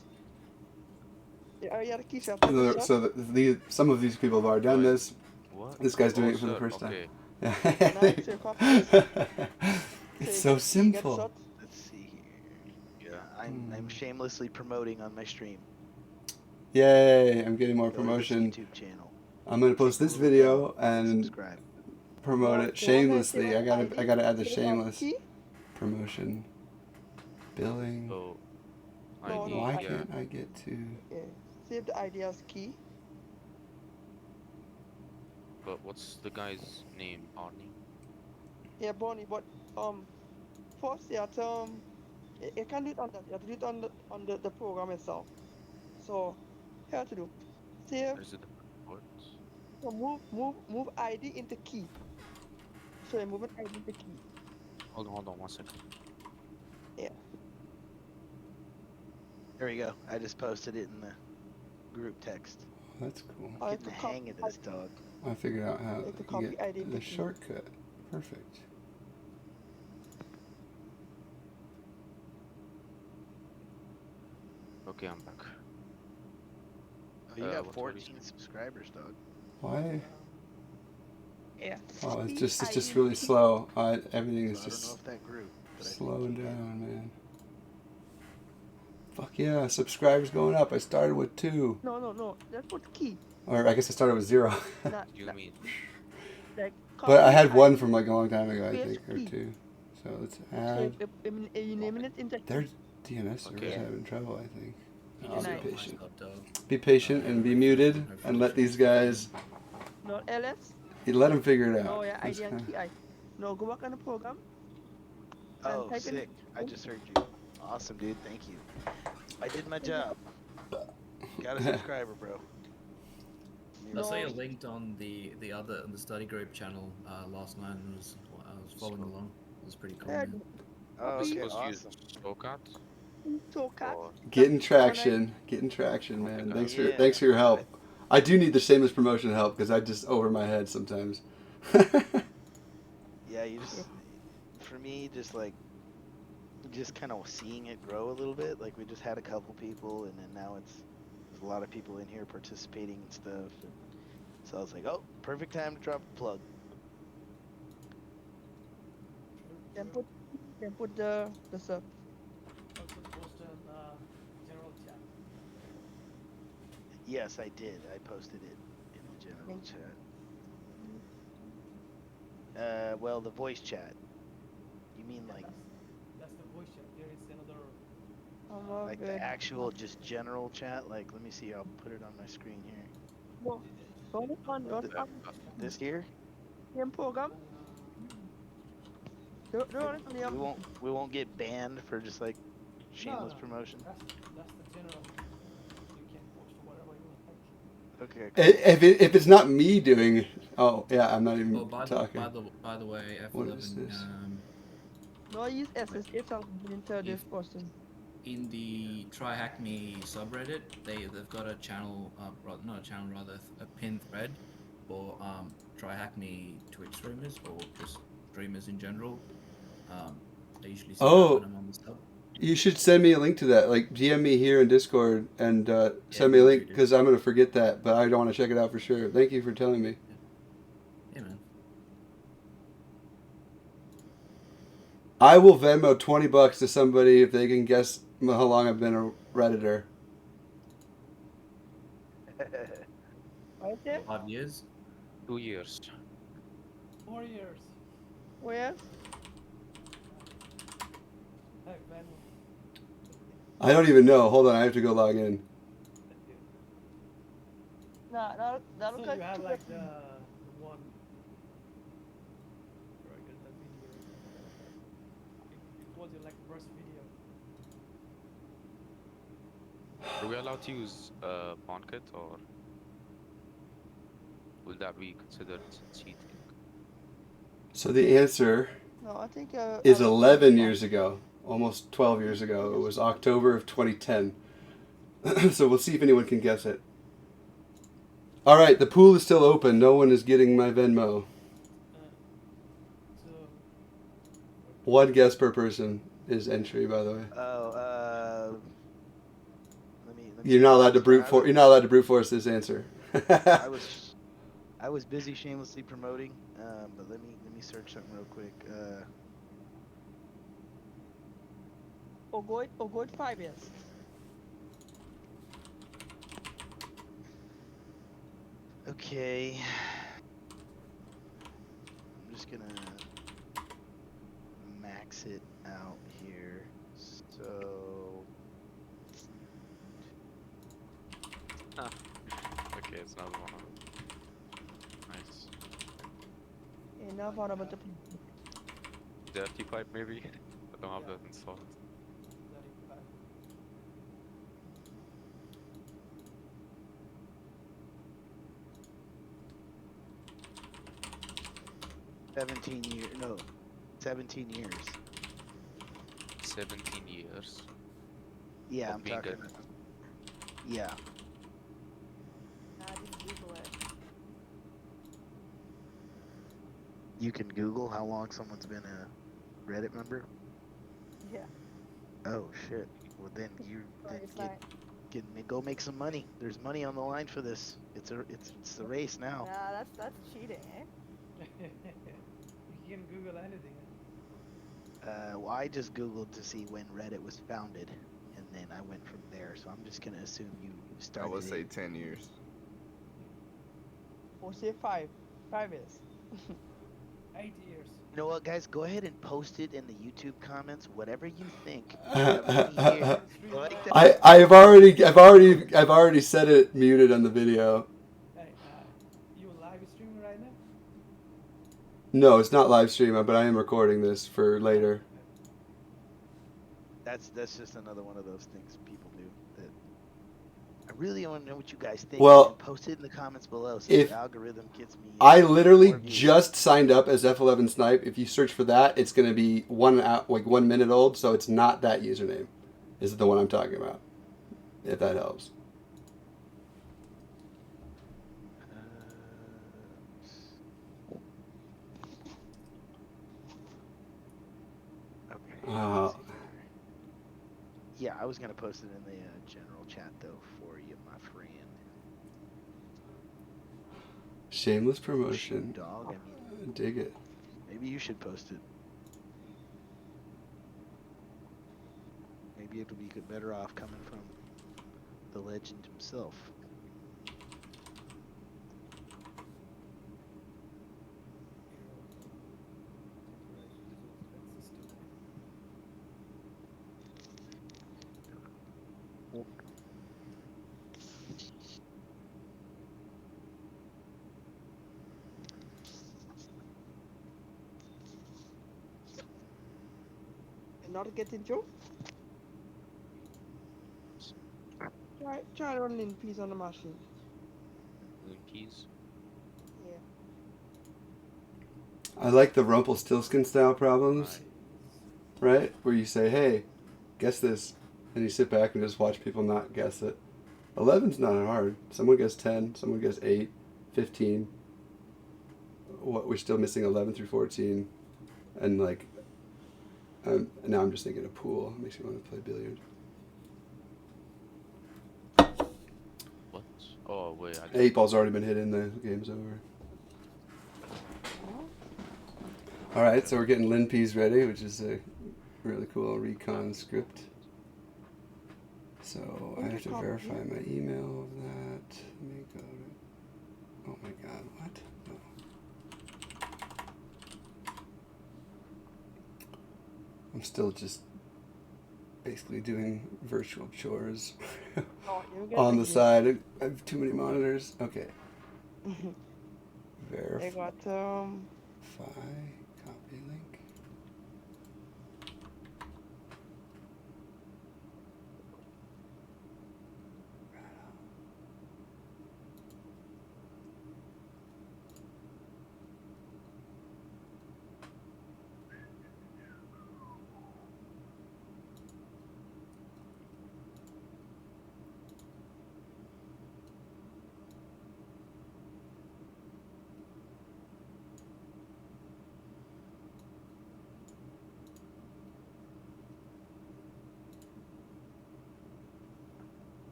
Yeah, you have the key, so type in sort. Some of these people have already done this. What? This guy's doing Oh, it for the sir, first okay. time. It's so You get simple. sort. Let's see here. Yeah. I'm shamelessly promoting on my stream. Yay! I'm getting more Go to this promotion. YouTube channel. I'm gonna post this video and Subscribe. promote it shamelessly. I ID, gotta add the so you have shameless key. promotion. Billing. So, No, ID, no, Why yeah. can't I get to? Yeah. Save the ID as key. But what's the guy's name, Arnie? Yeah, Bonnie, but course, you have to, you can do it on that. You have to do it on the program itself. So, here to do. Save. Is it what? So move ID into key. So you're moving ID into key. Hold on 1 second. Yeah. There we go. I just posted it in the group text. That's cool. I have Getting to the hang of this, dog. I figured out how Like the to copy get ID the picky. shortcut. Perfect. Okay, I'm back. Oh, you got what were you 14 subscribers, dog. Why? Yeah. Oh, it's Key just ID really key. slow. Everything is So I don't know just if that grew. But I think slowing you did. down, man. Fuck yeah, subscribers going up. I started with 2. No. Just put key. Or I guess I started with 0. Not, You not mean? like But I copy had 1 ID, from like a long time ago, I paste think, or key. 2. So let's So add. you naming it into Their DNS server's Okay. having trouble, I think. You I'll just be got my patient. stuff, dog. Be patient and be muted and let these guys. not ls. You let them figure it out. No, yeah, It's ID and kinda- key. No, go back on the program. And Oh, type in- sick. I just heard you. Awesome, dude. Thank you. I did my job. Got a subscriber, bro. I saw you No. linked on the study group channel last night, and I was following along. It was pretty cool. Yeah, Man. Oh, This okay, was awesome. used SOCAT? THM. Or Getting traction, man. Thanks for Yeah. thanks for your help. I do need the shameless promotion help because I just over my head sometimes. Yeah, you just, for me, just like, just kind of seeing it grow a little bit. Like we just had a couple people, and then now there's a lot of people in here participating and stuff. And so I was like, oh, perfect time to drop a plug. Then put the sub. Also post in general chat. Yes, I did. I posted it in the general chat. Well, the voice chat. You mean like That's the voice chat. There is another. Oh, like the actual just general chat? Like, let me see. I'll put it on my screen here. No. Run it on This here? same program. Do it on the We won't get banned for just like shameless No. promotion. That's the general. You can post whatever you like. Okay. If it's not me doing, oh yeah, I'm not even Oh, by talking. the way, F11. What is this? No, use SSH into this person. In the Try Hack Me subreddit, they've got a channel, not a channel, rather a pinned thread for Try Hack Me Twitch streamers or just streamers in general. They usually see that when I'm on the sub. You should send me a link to that. Like DM me here in Discord and send me a will link do. because I'm gonna forget that, but I don't want to check it out for sure. Thank you for telling me. Yeah, man. I will Venmo $20 to somebody if they can guess how long I've been a Redditor. Right there? 5 years. 2 years. 4 years. Where? Hey, Ben. I don't even know. Hold on, I have to go log in. Nah, that So look you like have like the one. Very good, that video. It was your like first video. Are we allowed to use PwnKit or will that be considered cheating? So the answer No, I think is 11 years ago, almost 12 years ago. It was October of 2010. So we'll see if anyone can guess it. All right, the pool is still open. No one is getting my Venmo. So One guess per person is entry, by the way. Let me You're not allowed to brute force. You're not allowed to brute force this answer. I was busy shamelessly promoting, but let me search something real quick. Ogoid 5 years. Okay. I'm just gonna max it out here. So Okay, it's another one. Nice. Enough about the Dirty pipe maybe? don't have that installed. Very bad. No, 17 years. 17 years. Yeah, Of I'm being talking. Yeah. Nah, just Google it. You can Google how long someone's been a Reddit member. Yeah. Oh shit. Well then you Sorry, then it's not. go make some money. There's money on the line for this. It's the race now. Nah, that's cheating, eh? You can Google anything. Well, I just Googled to see when Reddit was founded, and then I went from there. So I'm just gonna assume you I started. would say 10 years. Or say 5. 5 years. 8 years. You know what, guys? Go ahead and post it in the YouTube comments. Whatever you think. How many years? Like that. I've already said it muted on the video. Hey, you live streaming right now? No, it's not live stream, but I am recording this for later. That's just another one of those things people do. That I really want to know what you guys think. Well, and post it in the comments below so if the algorithm gets me. I literally more views. just signed up as F11 Snipe. If you search for that, it's going to be 1 minute old, so it's not that username. Is the one I'm talking about? If that helps. Okay. Yeah, I was gonna post it in the general chat though for you, my friend. Shameless promotion. Dog, I mean, dig it. maybe you should post it. Maybe it'll be better off coming from the legend himself. Not getting through? Try running peas on the machine. Keys. Yeah. I like the Rumpelstiltskin style problems, right? Where you say, hey, guess this. And you sit back and just watch people not guess it. 11's not hard. Someone guessed 10, someone guessed 8, 15. We're still missing 11 through 14. And like, now I'm just thinking of pool. It makes me want to play billiard. What? Oh, wait. 8 ball's already been hit in, the game's over. Alright, so we're getting LinPs ready, which is a really cool recon script. So I have to verify my email of that. Let me go to... Oh my god, what? No. I'm still just basically doing virtual chores on the side. I have too many monitors. Okay. I got copy link.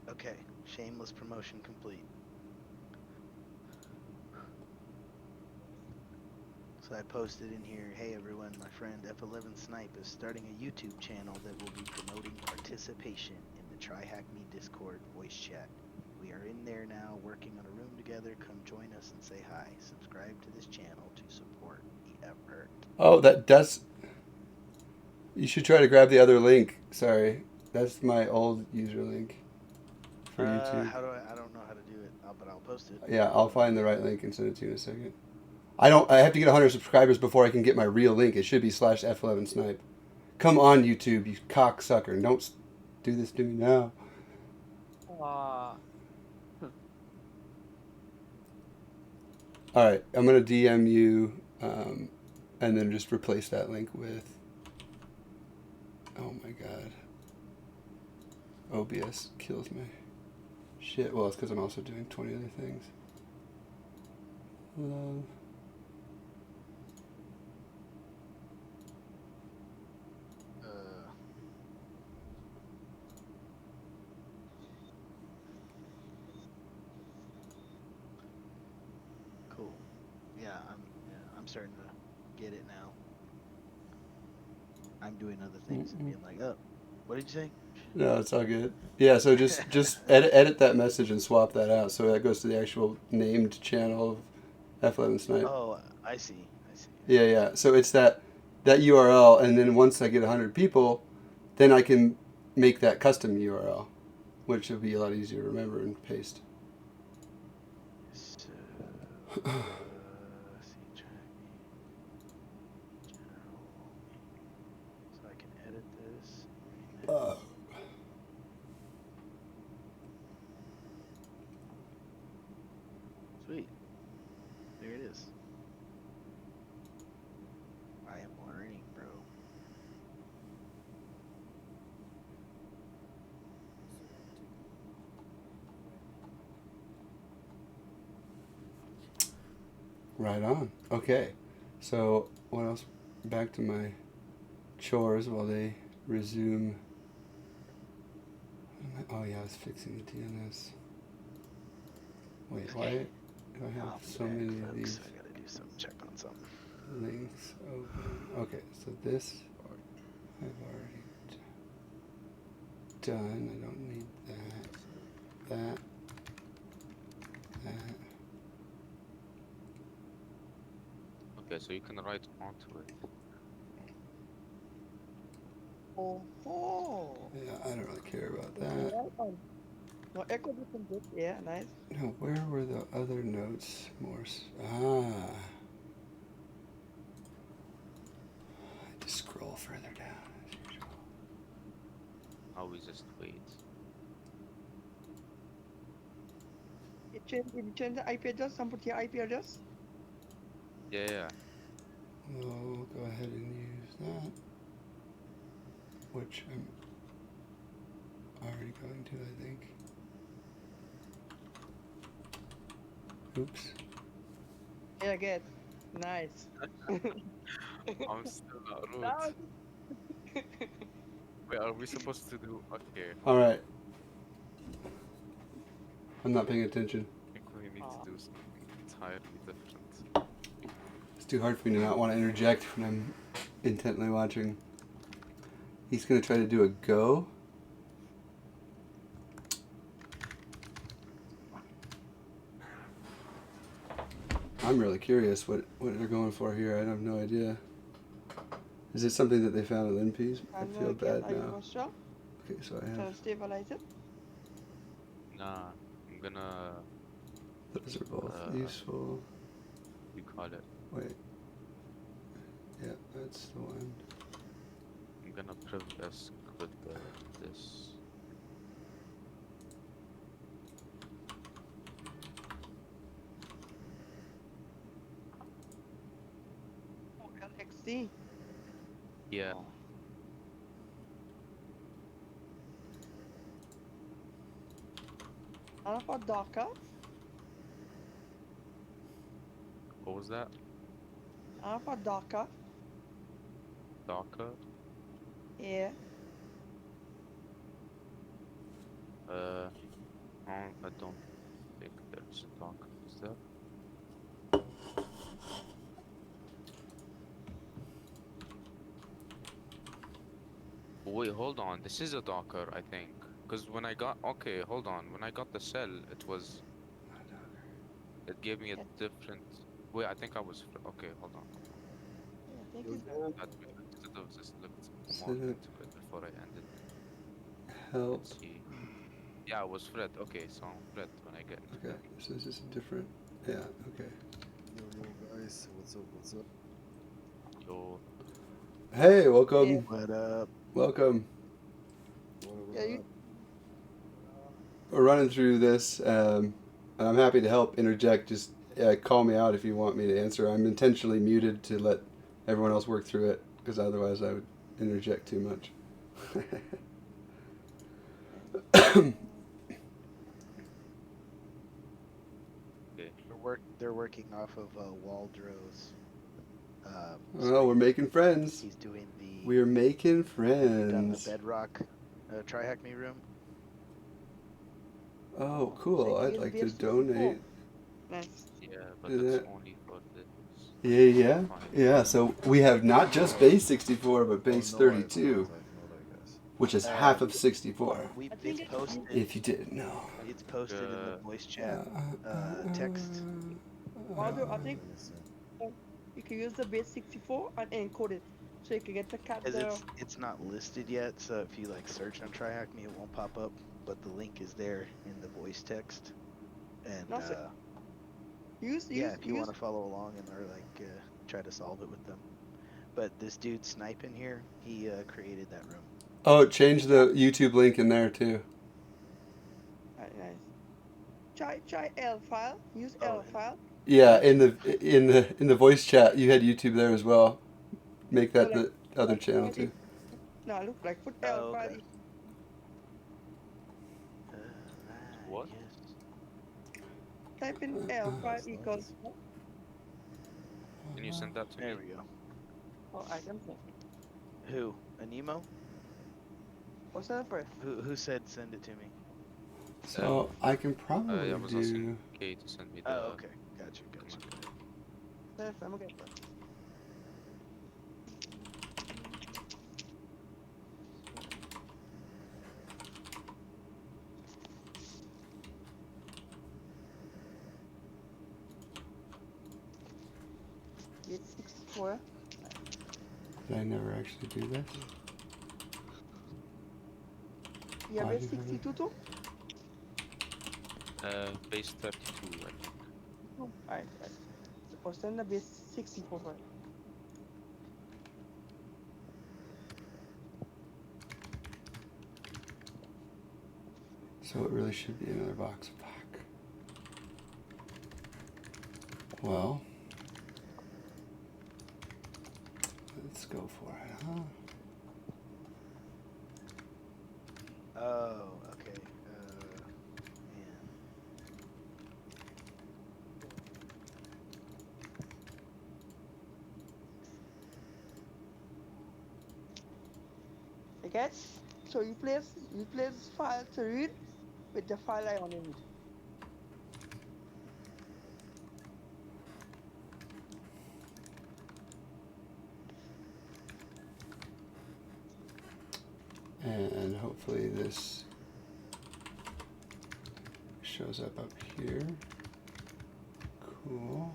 Okay, shameless promotion complete. So I posted in here, hey everyone, my friend F11 Snipe is starting a YouTube channel that will be promoting participation in the Try Hack Me Discord voice chat. We are in there now working on a room together. Come join us and say hi. Subscribe to this channel to support the effort. Oh, that does. You should try to grab the other link. Sorry, that's my old user link for YouTube. How do I don't know how to do it, but I'll post it. Yeah, I'll find the right link and send it to you in a second. I have to get 100 subscribers before I can get my real link. It should be /F11 Snipe. Come on, YouTube, you cocksucker. Don't do this to me now. Aw. Alright, I'm going to DM you and then just replace that link with... Oh my god. OBS kills me. Shit, well, it's because I'm also doing 20 other things. Love. Cool. I'm starting to get it now. I'm doing other things and being like, oh, what did you say? No, it's all good. Yeah, so just edit that message and swap that out so that goes to the actual named channel of F11 Snipe. Oh, I see. Yeah. So it's that URL, and then once I get 100 people, then I can make that custom URL, which will be a lot easier to remember and paste. So, so I can edit this. Sweet. There it is. I am learning, bro. Right on. Okay. So what else? Back to my chores while they resume. Oh yeah, I was fixing the DNS. Wait, why do I have so many of these I gotta do some check on something. links open? Okay, so this I've already done. I don't need that. Okay, so you can write onto it. Oh. Yeah, I don't really care about that. No, echo different bit. Yeah, nice. No, where were the other notes? I just scroll further down as usual. Always just wait. Did you change the IP address? Some put your IP address? Yeah. We'll go ahead and use that, which I'm already going to, I think. Oops. Yeah, good. Nice. I'm still not root. Wait, are we supposed to do? Okay. Alright. I'm not paying attention. I think we need to do something entirely different. It's too hard for me to not want to interject when I'm intently watching. He's going to try to do a go. I'm really curious what they're going for here. I have no idea. Is it something that they found at Linpeas? I feel bad now. Okay, so I have... Stabilize it? Nah, I'm gonna... Those are both useful. You call it. Wait. Yeah, that's the one. I'm gonna priv-desk with this. LXD. Yeah. For Docker. What was that? For Docker. Docker? Yeah. I don't think there's a Docker. Is there? wait, hold on. This is a Docker, I think. Because when I got, okay, hold on. When I got the cell, it gave me a different. Wait, I think I was. Okay, hold on. Yeah, I think it's Instead of just looked So more that- into it before I ended. Help. Let's see. Yeah, it was Fred. Okay, so I'm Fred when I get into Okay, so this is different. Yeah, okay. Yo, guys, what's up? What's up? Yo, Hey, welcome. What up? Welcome. yeah, you, We're running through this, and I'm happy to help interject. Just call me out if you want me to answer. I'm intentionally muted to let everyone else work through it, because otherwise I would interject too much. okay. They're working off of Waldrow's. Oh, we're making friends. He's doing the. We're making Done the friends. bedrock tri-hack me room. Oh, cool. I'd like to donate. nice. Yeah, but Is that's it- only for this. Yeah. Fine. Yeah, so we have not just base 64, but base Oh, no, I know 32, that, guys. which is half of 64, It's it's- posted. if you didn't know. It's posted in the voice chat text. Although I think Let me see. you can use the base 64 and encode it, so you can get the cat. Because it's not listed yet, so if you like search on tri-hack me, it won't pop up. But the link is there in the voice text. And No, so use if you want to follow along and or like try to solve it with them. But this dude sniping here, he created that room. Oh, change the YouTube link in there too. Nice. Try L file. Use L file. Yeah, in the voice chat, you had YouTube there as well. Make that the other channel too. No, look like put L file. Okay. What? Type in L file equals. Can you send that to me? There we go. Oh, I can send. Who? Anemo? What's that first? Who said send it to me? So I can probably I was do. asking Kay to send me the. Oh, okay. Gotcha. That's I'm okay. It's 64. Did I never actually do this? You have Why a do you have it? 62 too? Base 32, I think. Oh, alright. Or send the base 64 first. So it really should be another box back. Well, let's go for it, huh? Oh, okay. Okay? So you place file to read with the file I want to read. And hopefully this shows up here. Cool.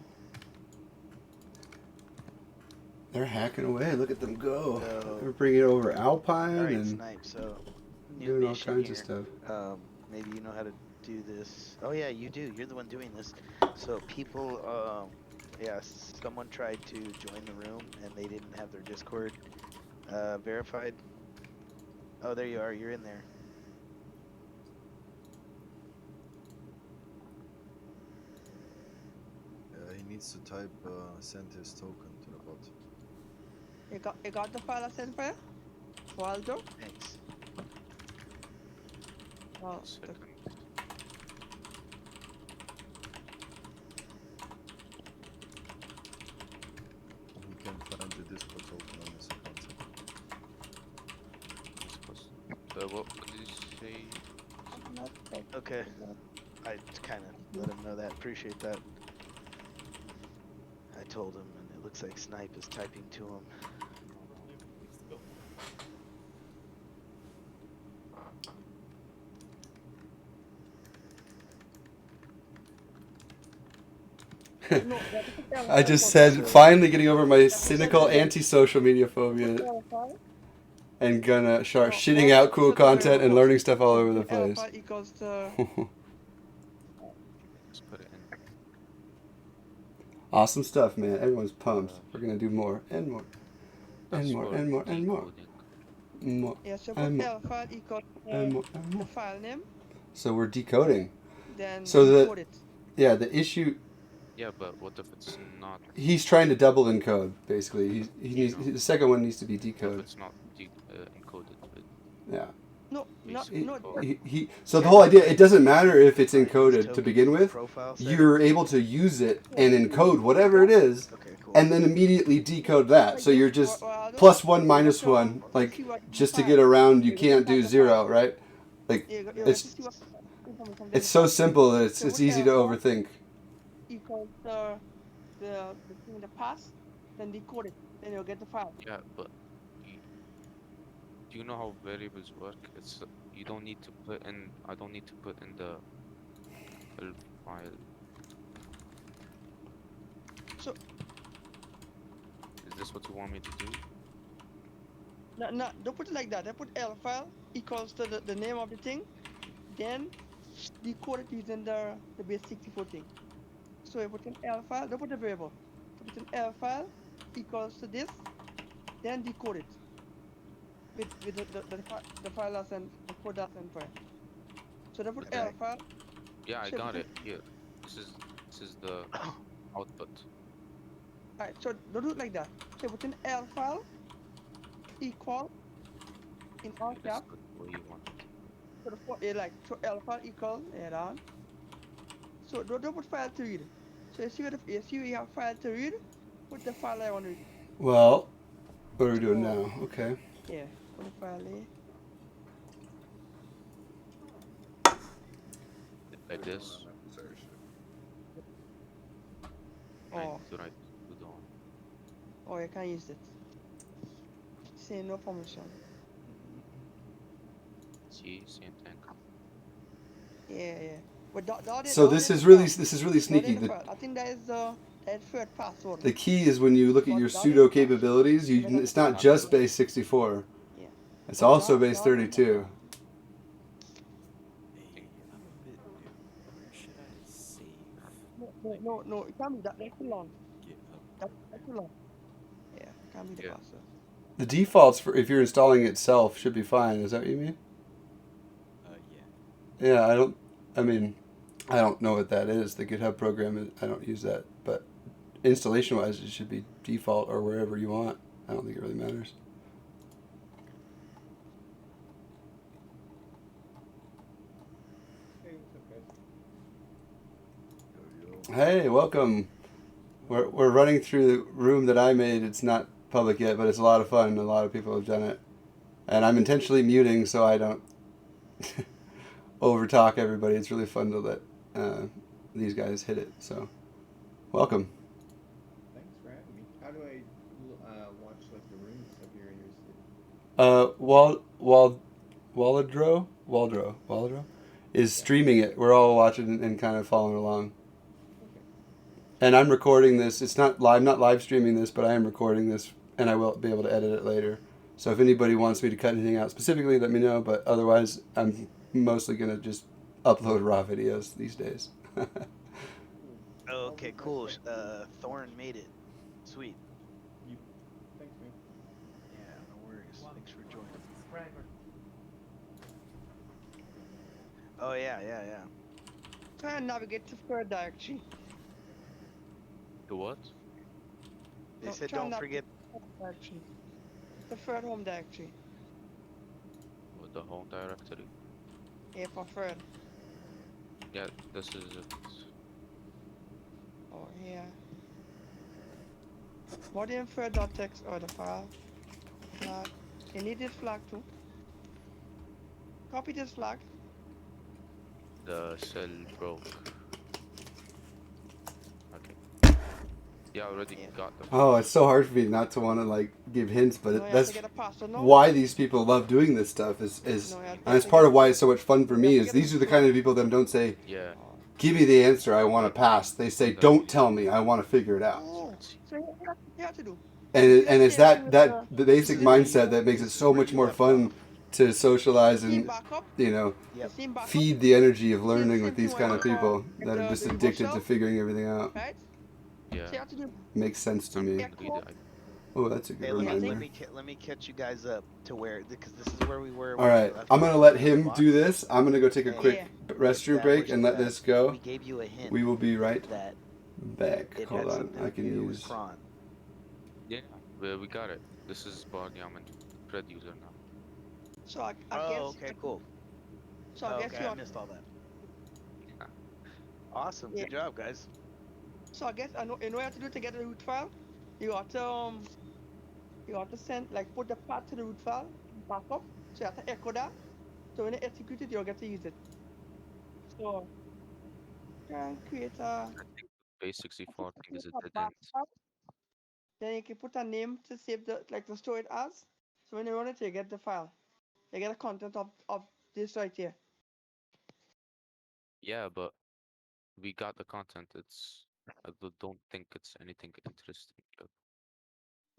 They're hacking away. Look at them go. They're bringing over Alpine Alright, and Snipe, so new doing all mission kinds of here. stuff. Maybe you know how to do this. Oh yeah, you do. You're the one doing this. So people, someone tried to join the room and they didn't have their Discord verified. Oh, there you are. You're in there. He needs to type send his token to the bot. You got the file I sent for you? Waldo? Thanks. Oh, Second. He can find the Discord token on his account. What did you say? Okay. I kind of let him know that. Appreciate that. I told him, and it looks like Snipe is typing to him. No, I just said finally getting over my cynical anti-social media phobia and gonna start shitting out cool content and learning stuff all over the place. Alpha equals to Just put it in. Awesome stuff, man. Everyone's pumped. We're gonna do more and more. That's And more, for and more, and more. decoding. More. yeah, so And put more. alpha equals And more, and the more. file name, So we're decoding. then So decode it. Yeah, the issue. Yeah, but what if it's not? He's trying to double encode, basically. He needs No. The second one needs to be What if decoded. it's not encoded? Yeah. No, not Basically, no. So the whole idea, it doesn't matter if it's Find his encoded to token begin with. profile settings. You're able to use it and encode whatever it is, Okay, cool. and then immediately decode that. So you're just plus one, minus one, like just to get around. You can't do 0, right? Like it's so simple that it's easy to overthink. Equals the thing in the past, then decode it, then you'll get the file. Yeah, but do you know how variables work? It's you don't need to put in. I don't need to put in the file. So Is this what you want me to do? no, don't put it like that. I put L file equals to the name of the thing, then decode it using the base 64 thing. So I put an L file, don't put a variable. So put an L file equals to this, then decode it with the file that's and the code that's in file. So they put L file. Yeah, I So got put it. Here, this is the output. Alright, so don't do it like that. So put an L file equal in all That's caps. the way you want it. So so L file equal add on. So don't put file to read. So you see you have file to read, put the file I want to read. Well, what are we doing now? Okay. Yeah, put the file there. Like this. Oh, Do right. Do on. oh, you can use it. Say no permission. See, same thing. Yeah. But So this is really sneaky. I think that is the third password. The key is when you look at your pseudo capabilities, it's not just base 64. Yeah. It's also base 32. No, it can't be that. That's too long. That's too long. Yeah, it can't be the password. The defaults for if you're installing it itself should be fine. Is that what you mean? Yeah, I don't know what that is. The GitHub program, I don't use that. But installation-wise, it should be default or wherever you want. I don't think it really matters. Hey, welcome. We're running through the room that I made. It's not public yet, but it's a lot of fun. A lot of people have done it. And I'm intentionally muting so I don't overtalk everybody. It's really fun to let these guys hit it. So, welcome. Thanks for having me. How do I watch like the rooms if you're interested? Waldro is streaming it. We're all watching and kind of following along. And I'm recording this. It's not live, not live streaming this, but I am recording this, and I will be able to edit it later. So if anybody wants me to cut anything out specifically, let me know. But otherwise, I'm mostly gonna just upload raw videos these days. Okay, cool. Thorn made it. Sweet. Thanks, man. Yeah, no worries. Thanks for joining. Oh yeah. Try and navigate to third directory. The what? They said try and don't forget. Directory. The third home directory. With the home directory. Yeah, for third. Yeah, this is it. Oh, yeah. What in third.txt or the file? Flag. You need this flag too. Copy this flag. The cell broke. Okay. Yeah, I already got the. Oh, it's so hard for me not to want to like give hints, but No, you have that's to get a password, no? why these people love doing this stuff. And it's part of why it's so much fun for me. Is these are the kind of people that don't say, Yeah. give me the answer. I want to pass. They say, don't tell me. I want to figure it out. Oh, so what you have to do? And it's Same thing with the basic this is mindset that makes it This is so where much you more left fun off. to socialize the same and backup. Yep. The same backup. feed the energy of Same learning with thing these when kind you of for people like that are just the addicted to reversal, figuring everything out. right? Yeah. So you have to do Makes sense to me. echo. Oh, that's a good Hey, reminder. let me catch you guys up to where because this is where we were. All When right, we left I'm off gonna let with the him do box. this. I'm gonna go take a Hey, quick we restroom break and established let that this go. We gave you a hint. We will be right that back. it Hold had on, something I to can do use. with Kron. Yeah, we got it. This is Barney. I'm a Fred user now. So I Oh, guess. okay, cool. So I guess okay, you I are. missed all that. Awesome, Yeah. good job, guys. So I guess I know you know what you have to do to get the root file. You got to send like put the path to the root file back up. So you have to echo that. So when you execute it, you'll get to use it. So try and create a I think the basic C4 thing is a dead back end. file. Then you can put a name to save the like to store it as. So when you run it, you get the file. You get the content of this right here. Yeah, but we got the content. I don't think it's anything interesting.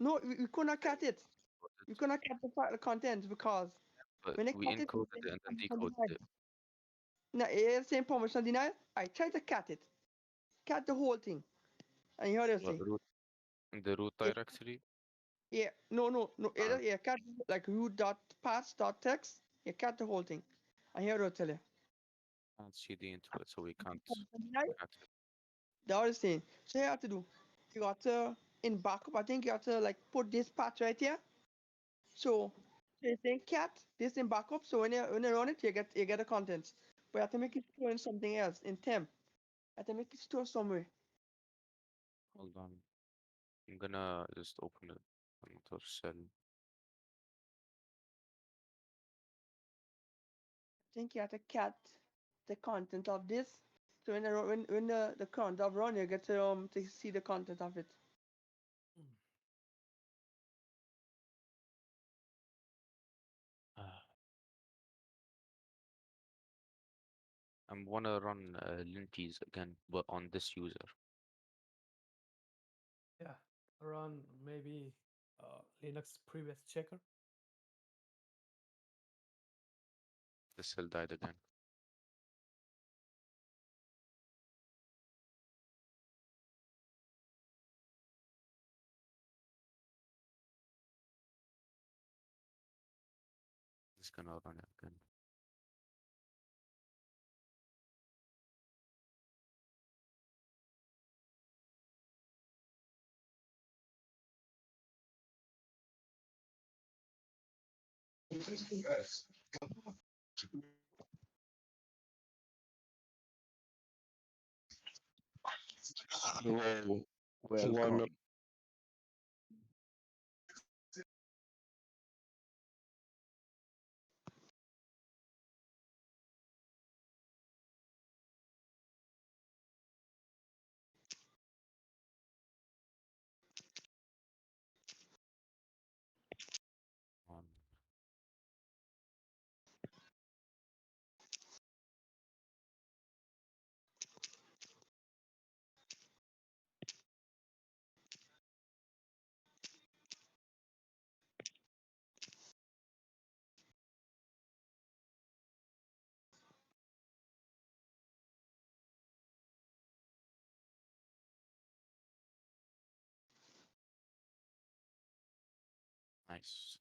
No, you cannot cut it. You cannot cut the content because But when they we cut it, encoded it and then decoded it. now it's saying permission denial. I try to cut it. Cut the whole thing. And you heard it say. In the root directory? Yeah, no. Yeah, cut like root dot path dot text. You cut the whole thing. And here it tell you. Can't cd into it, so we can't cut it. That's what it's saying. So you have to do. You got to in backup. I think you have to like put this part right here. So it's saying cat this in backup. So when you run it, you get the contents. But you have to make it store in something else in temp. You have to make it store somewhere. Hold on. I'm gonna just open it another cell. I think you have to cat the content of this. So when the count run, you get to see the content of it. I wanna run linties again, but on this user. Yeah, run maybe Linux previous checker. The cell died again. Just gonna run it again. Hello. Welcome. Nice.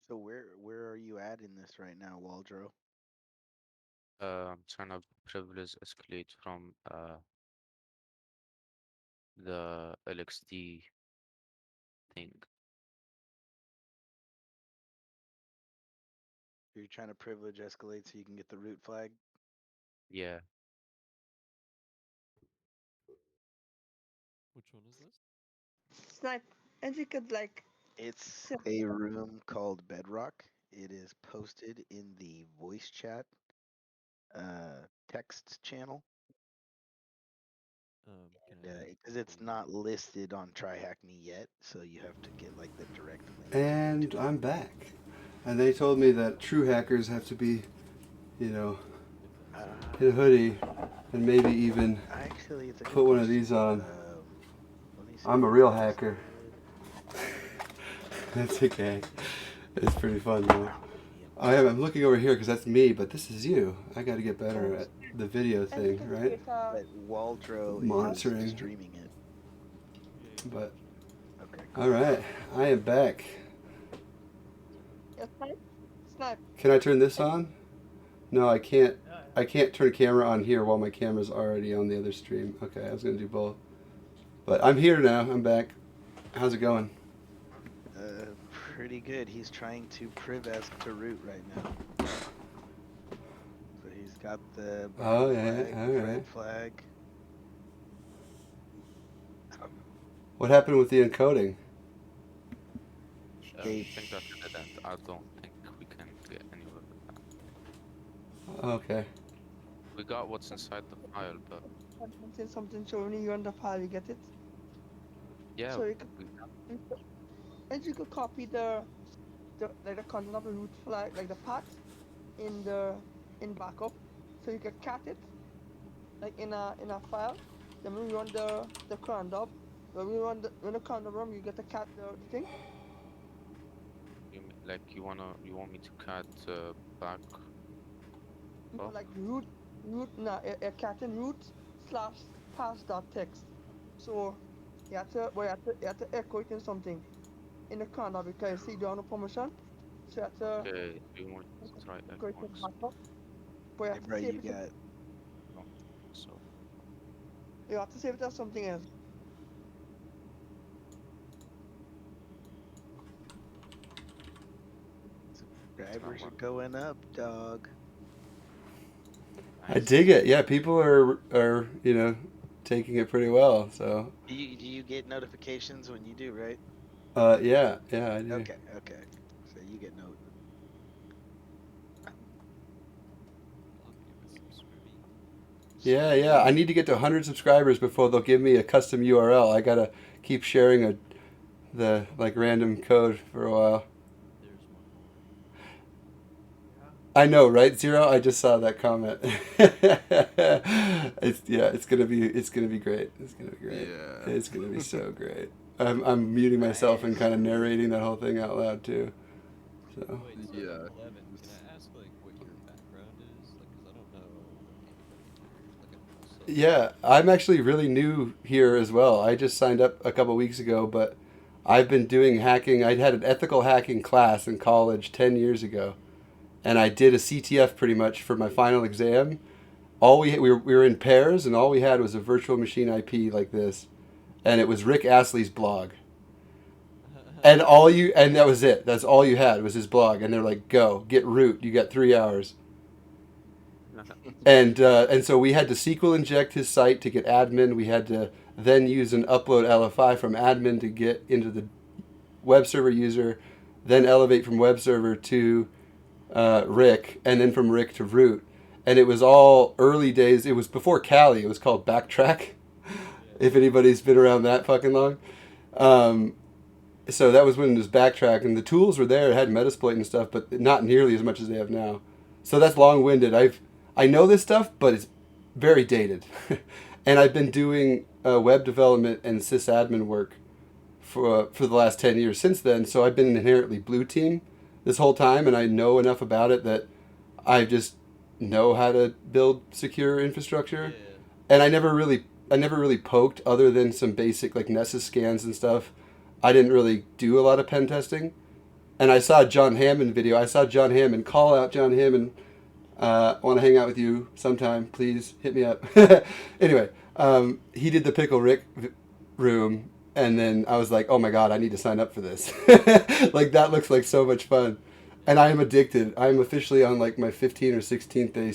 So where are you at in this right now, Waldro? I'm trying to privilege escalate from the LXD thing. You're trying to privilege escalate so you can get the root flag. Yeah. Which one is this? Snipe. If you could like. It's a room called Bedrock. It is posted in the voice chat text channel. Because it's not listed on TryHackMe yet, so you have to get like the direct link. And I'm back. And they told me that true hackers have to be, in a hoodie, and maybe even put one of these on. I'm a real hacker. That's okay. It's pretty fun though. I'm looking over here because that's me, but this is you. I got to get better at the video thing, right? But Waldro Monitoring. is streaming it. But okay. All right, I am back. Snipe. Can I turn this on? No, I can't. I can't turn camera on here while my camera's already on the other stream. Okay, I was gonna do both. But I'm here now. I'm back. How's it going? Pretty good. He's trying to priv-esc to root right now. So he's got the red flag. What happened with the encoding? I think that's dead end. I don't think we can get anywhere with that. Okay. We got what's inside the file, but Something showing you on the file. You get it? yeah. So you could, and you could copy the content of the root flag, like the path, in backup, so you could cat it, like in a file. Then when we run the cron job, when the cron job run, you get to cat the thing. You want me to cat back? No, like root, a cat in root / pass.txt. So you have to echo it in something in the cron job because you don't have permission. So you have to. Okay, do you want to try that once? But you have to save it. So you have to save it as something else. Subscribers are going up, dog. I dig it. Yeah, people are taking it pretty well. So. Do you get notifications when you do, right? Yeah, I do. Okay. So you get note. Yeah. I need to get to 100 subscribers before they'll give me a custom URL. I gotta keep sharing the random code for a while. I know, right, Zero? I just saw that comment. It's gonna be great. It's gonna be great. Yeah. It's gonna be so great. I'm muting myself and kind of narrating that whole thing out loud too. So. Wait, 11. Can I ask what your background is? Because I don't know anybody. Yeah, I'm actually really new here as well. I just signed up a couple weeks ago, but I've been doing hacking. I had an ethical hacking class in college 10 years ago, and I did a CTF pretty much for my final exam. We were in pairs, and all we had was a virtual machine IP like this, and it was Rick Astley's blog. And that was it. That's all you had was his blog, and they're like, "Go get root. You got 3 hours." And so we had to SQL inject his site to get admin. We had to then use an upload LFI from admin to get into the web server user, then elevate from web server to Rick, and then from Rick to root. And it was all early days. It was before Kali. It was called Backtrack, if anybody's been around that fucking long. So that was when it was Backtrack, and the tools were there. It had Metasploit and stuff, but not nearly as much as they have now. So that's long-winded. I know this stuff, but it's very dated. And I've been doing web development and sysadmin work for the last 10 years since then. So I've been inherently blue team this whole time, and I know enough about it that I just know how to build secure infrastructure. Yeah. And I never really poked other than some basic Nessus scans and stuff. I didn't really do a lot of pen testing. And I saw a John Hammond video. I saw John Hammond. Call out John Hammond. Want to hang out with you sometime, please hit me up. Anyway, he did the Pickle Rick room, and then I was like, oh my god, I need to sign up for this. Like, that looks like so much fun. And I am addicted. I am officially on like my 15th or 16th day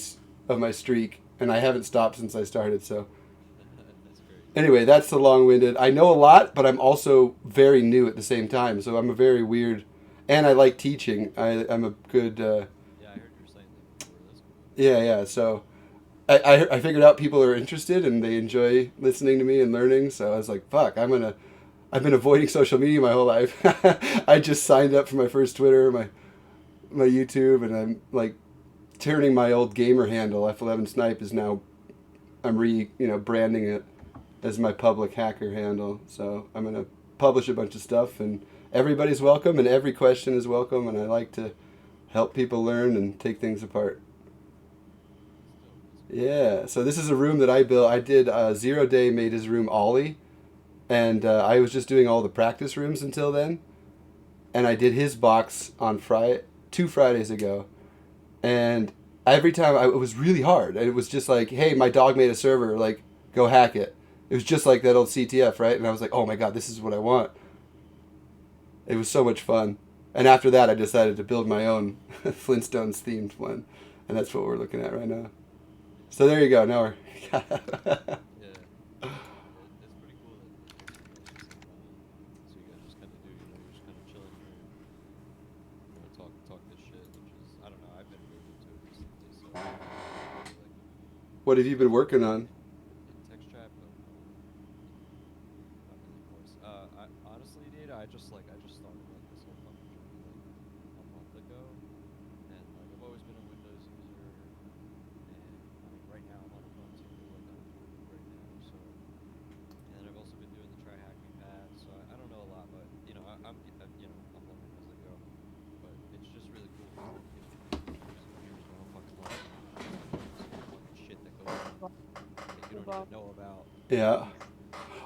of my streak, and I haven't stopped since I started, so. Anyway, that's the long-winded. I know a lot, but I'm also very new at the same time, so I'm a very weird, and I like teaching. I'm a good. Yeah, I heard you were saying that before. That's cool. Yeah. So, I figured out people are interested and they enjoy listening to me and learning. So I was like, fuck, I've been avoiding social media my whole life. I just signed up for my first Twitter, my YouTube, and I'm like turning my old gamer handle F11 Snipe is now. I'm branding it as my public hacker handle. So I'm going to publish a bunch of stuff, and everybody's welcome, and every question is welcome, and I like to help people learn and take things apart. Yeah, so this is a room that I built. I did, 0 Day made his room Ollie, and I was just doing all the practice rooms until then, and I did his box on 2 Fridays ago, and every time it was really hard, and it was just like, hey, my dog made a server, like, go hack it. It was just like that old CTF, right? And I was like, oh my god, this is what I want. It was so much fun. And after that, I decided to build my own Flintstones themed one. And that's what we're looking at right now. So there you go. Now we're... Yeah. It's pretty cool that so you guys just kind of do, you're just kind of chilling here, talk this shit, which is, I don't know, I've been really into it recently, so like, what have you been working on? I honestly, dude, I just started like this whole fucking journey like a month ago, and like I've always been a Windows user, and I mean right now I'm on a phone too, like I'm doing right now, so, and then I've also been doing the try hack me path, so I don't know a lot, but I'm learning as I go, but it's just really cool. Here's my own fucking life, fucking shit that goes on that you don't even know about. Yeah.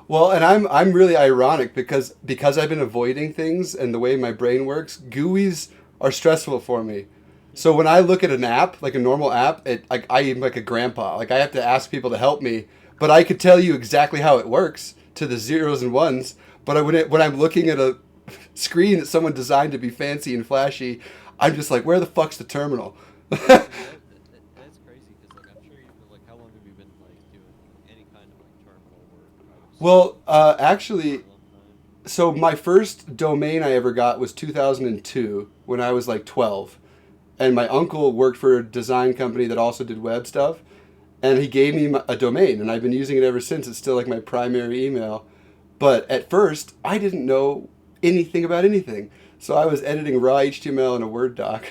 Well, and I'm really ironic because I've been avoiding things and the way my brain works, GUIs are stressful for me. So when I look at an app, like a normal app, I am like a grandpa. Like I have to ask people to help me, but I could tell you exactly how it works to the zeros and ones. But when I'm looking at a screen that someone designed to be fancy and flashy, I'm just like, where the fuck's the terminal? That's crazy because like I'm sure how long have you been like doing any kind of like terminal work? Well, actually, so my first domain I ever got was 2002 when I was like 12. And my uncle worked for a design company that also did web stuff. And he gave me a domain, and I've been using it ever since. It's still like my primary email. But at first, I didn't know anything about anything. So I was editing raw HTML in a Word doc.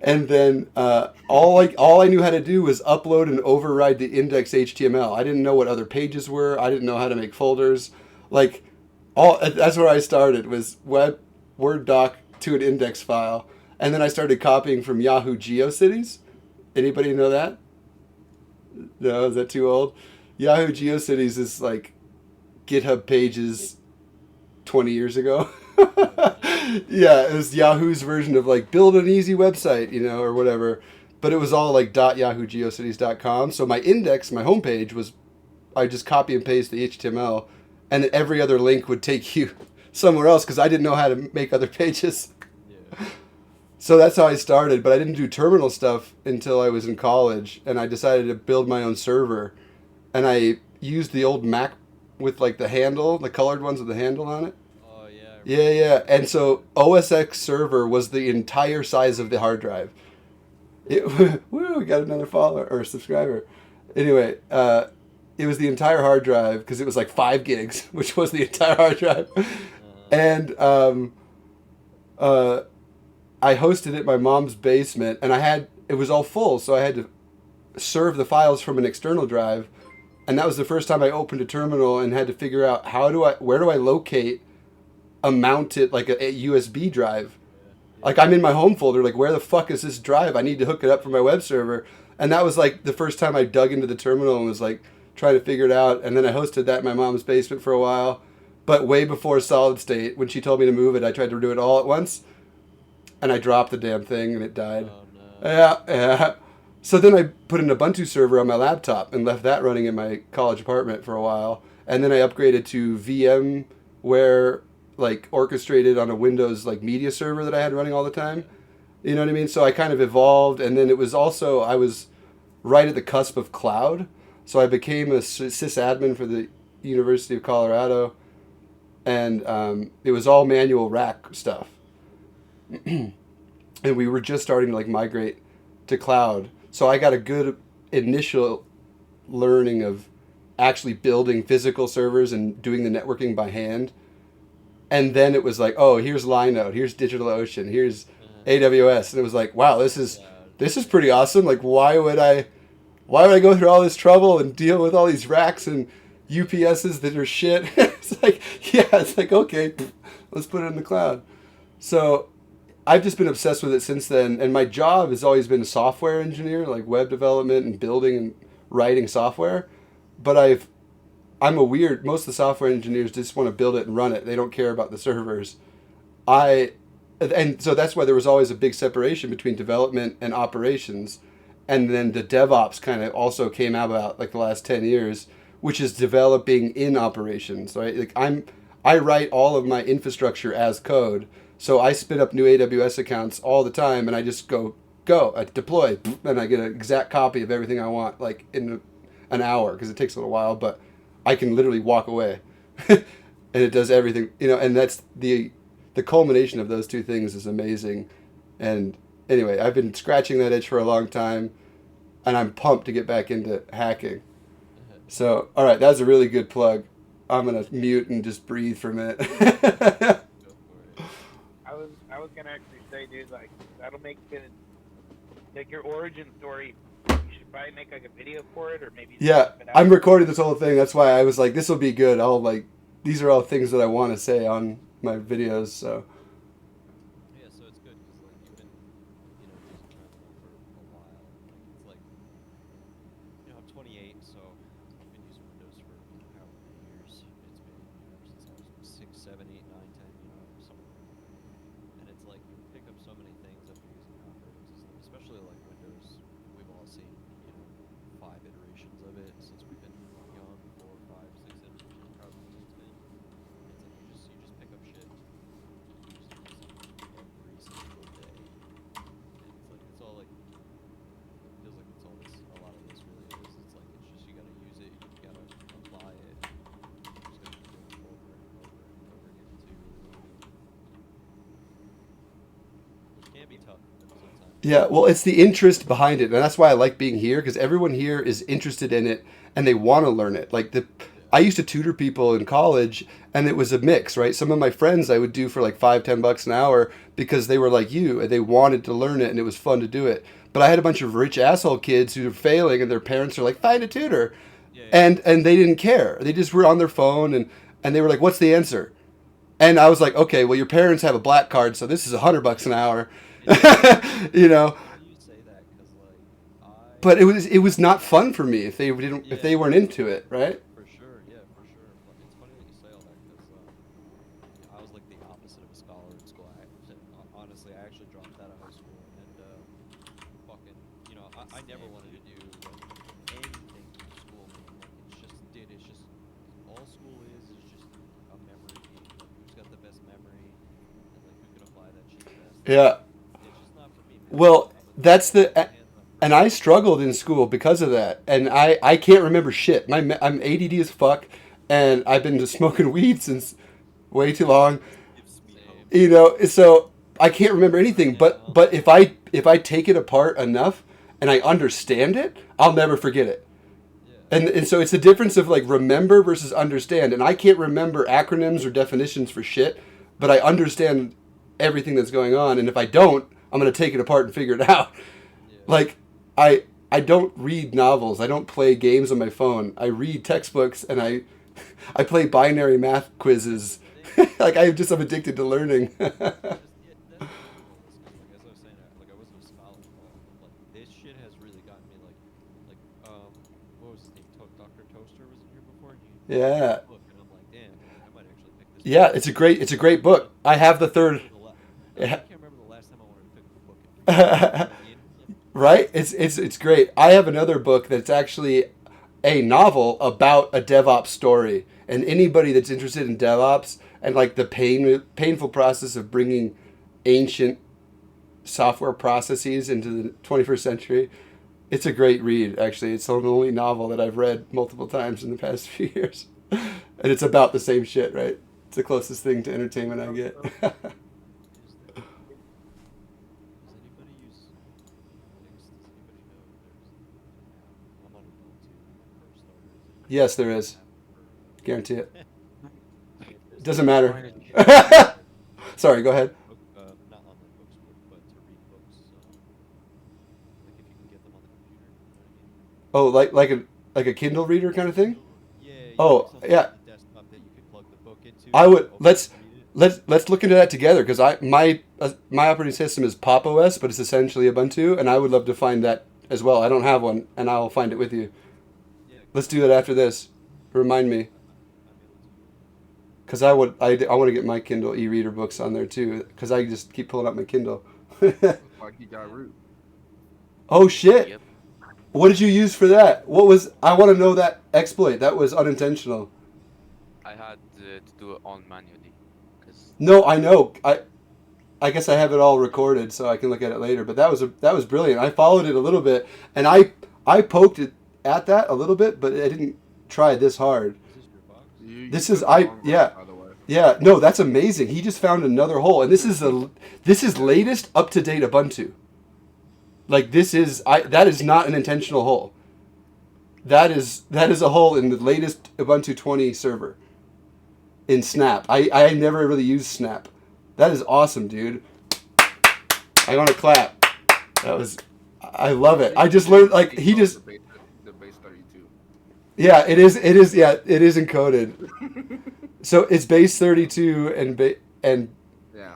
And then all I knew how to do was upload and override the index HTML. I didn't know what other pages were. I didn't know how to make folders. Like, that's where I started, was Word doc to an index file. And then I started copying from Yahoo GeoCities. Anybody know that? No, is that too old? Yahoo GeoCities is like GitHub pages 20 years ago. Yeah, it was Yahoo's version of like build an easy website, or whatever. But it was all like .yahoogeocities.com. So my index, my homepage was, I just copy and paste the HTML, and then every other link would take you somewhere else because I didn't know how to make other pages. Yeah. So that's how I started, but I didn't do terminal stuff until I was in college, and I decided to build my own server. And I used the old Mac with like the handle, the colored ones with the handle on it. Oh, yeah. Yeah. And so OSX server was the entire size of the hard drive. Woo, we got another follower or subscriber. Anyway, it was the entire hard drive because it was like 5 gigs, which was the entire hard drive. And I hosted it in my mom's basement, and it was all full, so I had to serve the files from an external drive. And that was the first time I opened a terminal and had to figure out where do I locate a mounted, like a USB drive. Like I'm in my home folder, like where the fuck is this drive? I need to hook it up for my web server. And that was like the first time I dug into the terminal and was like trying to figure it out. And then I hosted that in my mom's basement for a while. But way before solid state, when she told me to move it, I tried to do it all at once. And I dropped the damn thing and it died. Oh, no. Yeah. So then I put an Ubuntu server on my laptop and left that running in my college apartment for a while. and then I upgraded to VMware, like orchestrated on a Windows like media server that I had running all the time. You know what I mean? So I kind of evolved, and then it was also I was right at the cusp of cloud, so I became a sysadmin for the University of Colorado, and it was all manual rack stuff, and we were just starting to like migrate to cloud. So I got a good initial learning of actually building physical servers and doing the networking by hand. And then it was like, oh, here's Linode, here's DigitalOcean, here's AWS, and it was like, wow, this is pretty awesome. Like, why would I go through all this trouble and deal with all these racks and UPSs that are shit? It's like, okay, let's put it in the cloud. So I've just been obsessed with it since then, and my job has always been a software engineer, like web development and building and writing software. But most of the software engineers just want to build it and run it. They don't care about the servers. And so that's why there was always a big separation between development and operations. And then the DevOps kind of also came out about like the last 10 years, which is developing in operations, right? Like I write all of my infrastructure as code. So I spin up new AWS accounts all the time, and I just go, I deploy, and I get an exact copy of everything I want, like in an hour, because it takes a little while, but I can literally walk away, and it does everything, and that's the culmination of those two things is amazing. And anyway, I've been scratching that itch for a long time, and I'm pumped to get back into hacking. So, all right, that's a really good plug. I'm going to mute and just breathe for a minute. I was gonna actually say, dude, like that'll make your origin story. You should probably make like a video for it, or maybe. Yeah, I'm recording this whole thing. That's why I was like, this will be good. These are all things that I want to say on my videos. So. Yeah, so it's good because like you've been, using Terminal for a while. Like it's like, I'm 28, so I've been using Windows for how many years? It's been since I was 6, 7, 8, 9, 10, somewhere. And it's like you pick up so many things after using an operating system, especially like Windows. We've all seen, 5 iterations of it since we've been young, 4, 5, 6 iterations, however many it's been. It's like you just pick up shit. You just use it every single day. And it's all like, it feels like it's all this, a lot of this really is. It's like, it's just, you gotta use it, you gotta apply it. You just gotta do it over and over and over again too. Which can be tough sometimes. Yeah, well, it's the interest behind it, and that's why I like being here, because everyone here is interested in it, and they want to learn it. I used to tutor people in college, and it was a mix, right? Some of my friends I would do for like $5-10 an hour because they were like you, and they wanted to learn it, and it was fun to do it. But I had a bunch of rich asshole kids who were failing, and their parents are like, find a tutor. And they didn't care. They just were on their phone, and they were like, what's the answer? And I was like, okay, well, your parents have a black card, so this is $100 an hour. But it was not fun for me if they weren't into it, right? For sure, yeah, for sure. But it's funny that you say all that because I was like the opposite of a scholar in school. Honestly, I actually dropped out of high school and fucking, I never wanted to do anything in school. It's just all school is just a memory game. Like who's got the best memory and like who can apply that shit best. Yeah. It's just not for me, man. Well, and I struggled in school because of that, and I can't remember shit. I'm ADD as fuck, and I've been just smoking weed since way too long. So I can't remember anything. But if I take it apart enough and I understand it, I'll never forget it. And so it's the difference of like remember versus understand. And I can't remember acronyms or definitions for shit, but I understand everything that's going on. And if I don't, I'm going to take it apart and figure it out. Like, I don't read novels. I don't play games on my phone. I read textbooks and I play binary math quizzes. Like, I'm addicted to learning. As I was saying, I wasn't a scholar, but this shit has really gotten me what was his name? Dr. Toaster was in here before. Yeah. Book, and I'm like, damn, I might actually pick this. Yeah, it's a great book. I have the third. I can't remember the last time I wanted to pick up a book. Right? It's great. I have another book that's actually a novel about a DevOps story. And anybody that's interested in DevOps and like the painful process of bringing ancient software processes into the 21st century, it's a great read, actually. It's the only novel that I've read multiple times in the past few years. And it's about the same shit, right? It's the closest thing to entertainment I get. Does anybody use Linux? Does anybody know if there's an app? I'm on Ubuntu for starters. Yes, there is. Guarantee it. If Doesn't matter. there's Sorry, go ahead. not online books, but to read books, like if you can get them on the computer, you know what I mean? Oh, like a Kindle reader kind of thing? Yeah. Oh, something yeah. on the desktop that you could plug the book into. I would open it, read it. let's look into that together because my operating system is Pop! OS, but it's essentially Ubuntu, and I would love to find that as well. I don't have one, and I'll find it with you. Yeah, Let's do that after this. Remind me, I'm able to. because I want to get my Kindle e-reader books on there too, because I just keep pulling up my Kindle. Like you got root. Oh shit! Yep. What did you use for that? I want to know that exploit. That was unintentional. I had to do it all manually. Cause No, I know. I guess I have it all recorded so I can look at it later. But that was brilliant. I followed it a little bit, and I poked it at that a little bit, but I didn't try this hard. Is this your box? Yeah. No, that's amazing. He just found another hole, and this is latest up to date Ubuntu. Like that is not an intentional hole. That is a hole in the latest Ubuntu 20 server. In Snap, I never really used Snap. That is awesome, dude. I want to clap. I love it. I just learned like he just. The base 32. Yeah, it is. Yeah, it is encoded. So it's base 32 and Yeah.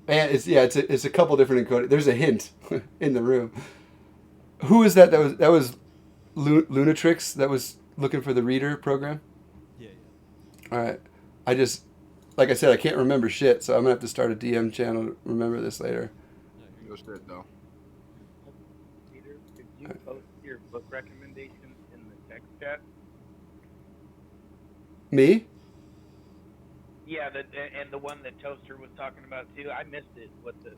it's a couple different encoded. There's a hint in the room. Who is that? That was Lunatrix that was looking for the reader program. Yeah. All right. Like I said, I can't remember shit, so I'm gonna have to start a DM channel to remember this later. Go straight though. Peter, could you post your book recommendations in the text chat? Me? Yeah, and the one that Toaster was talking about too. I missed it. What the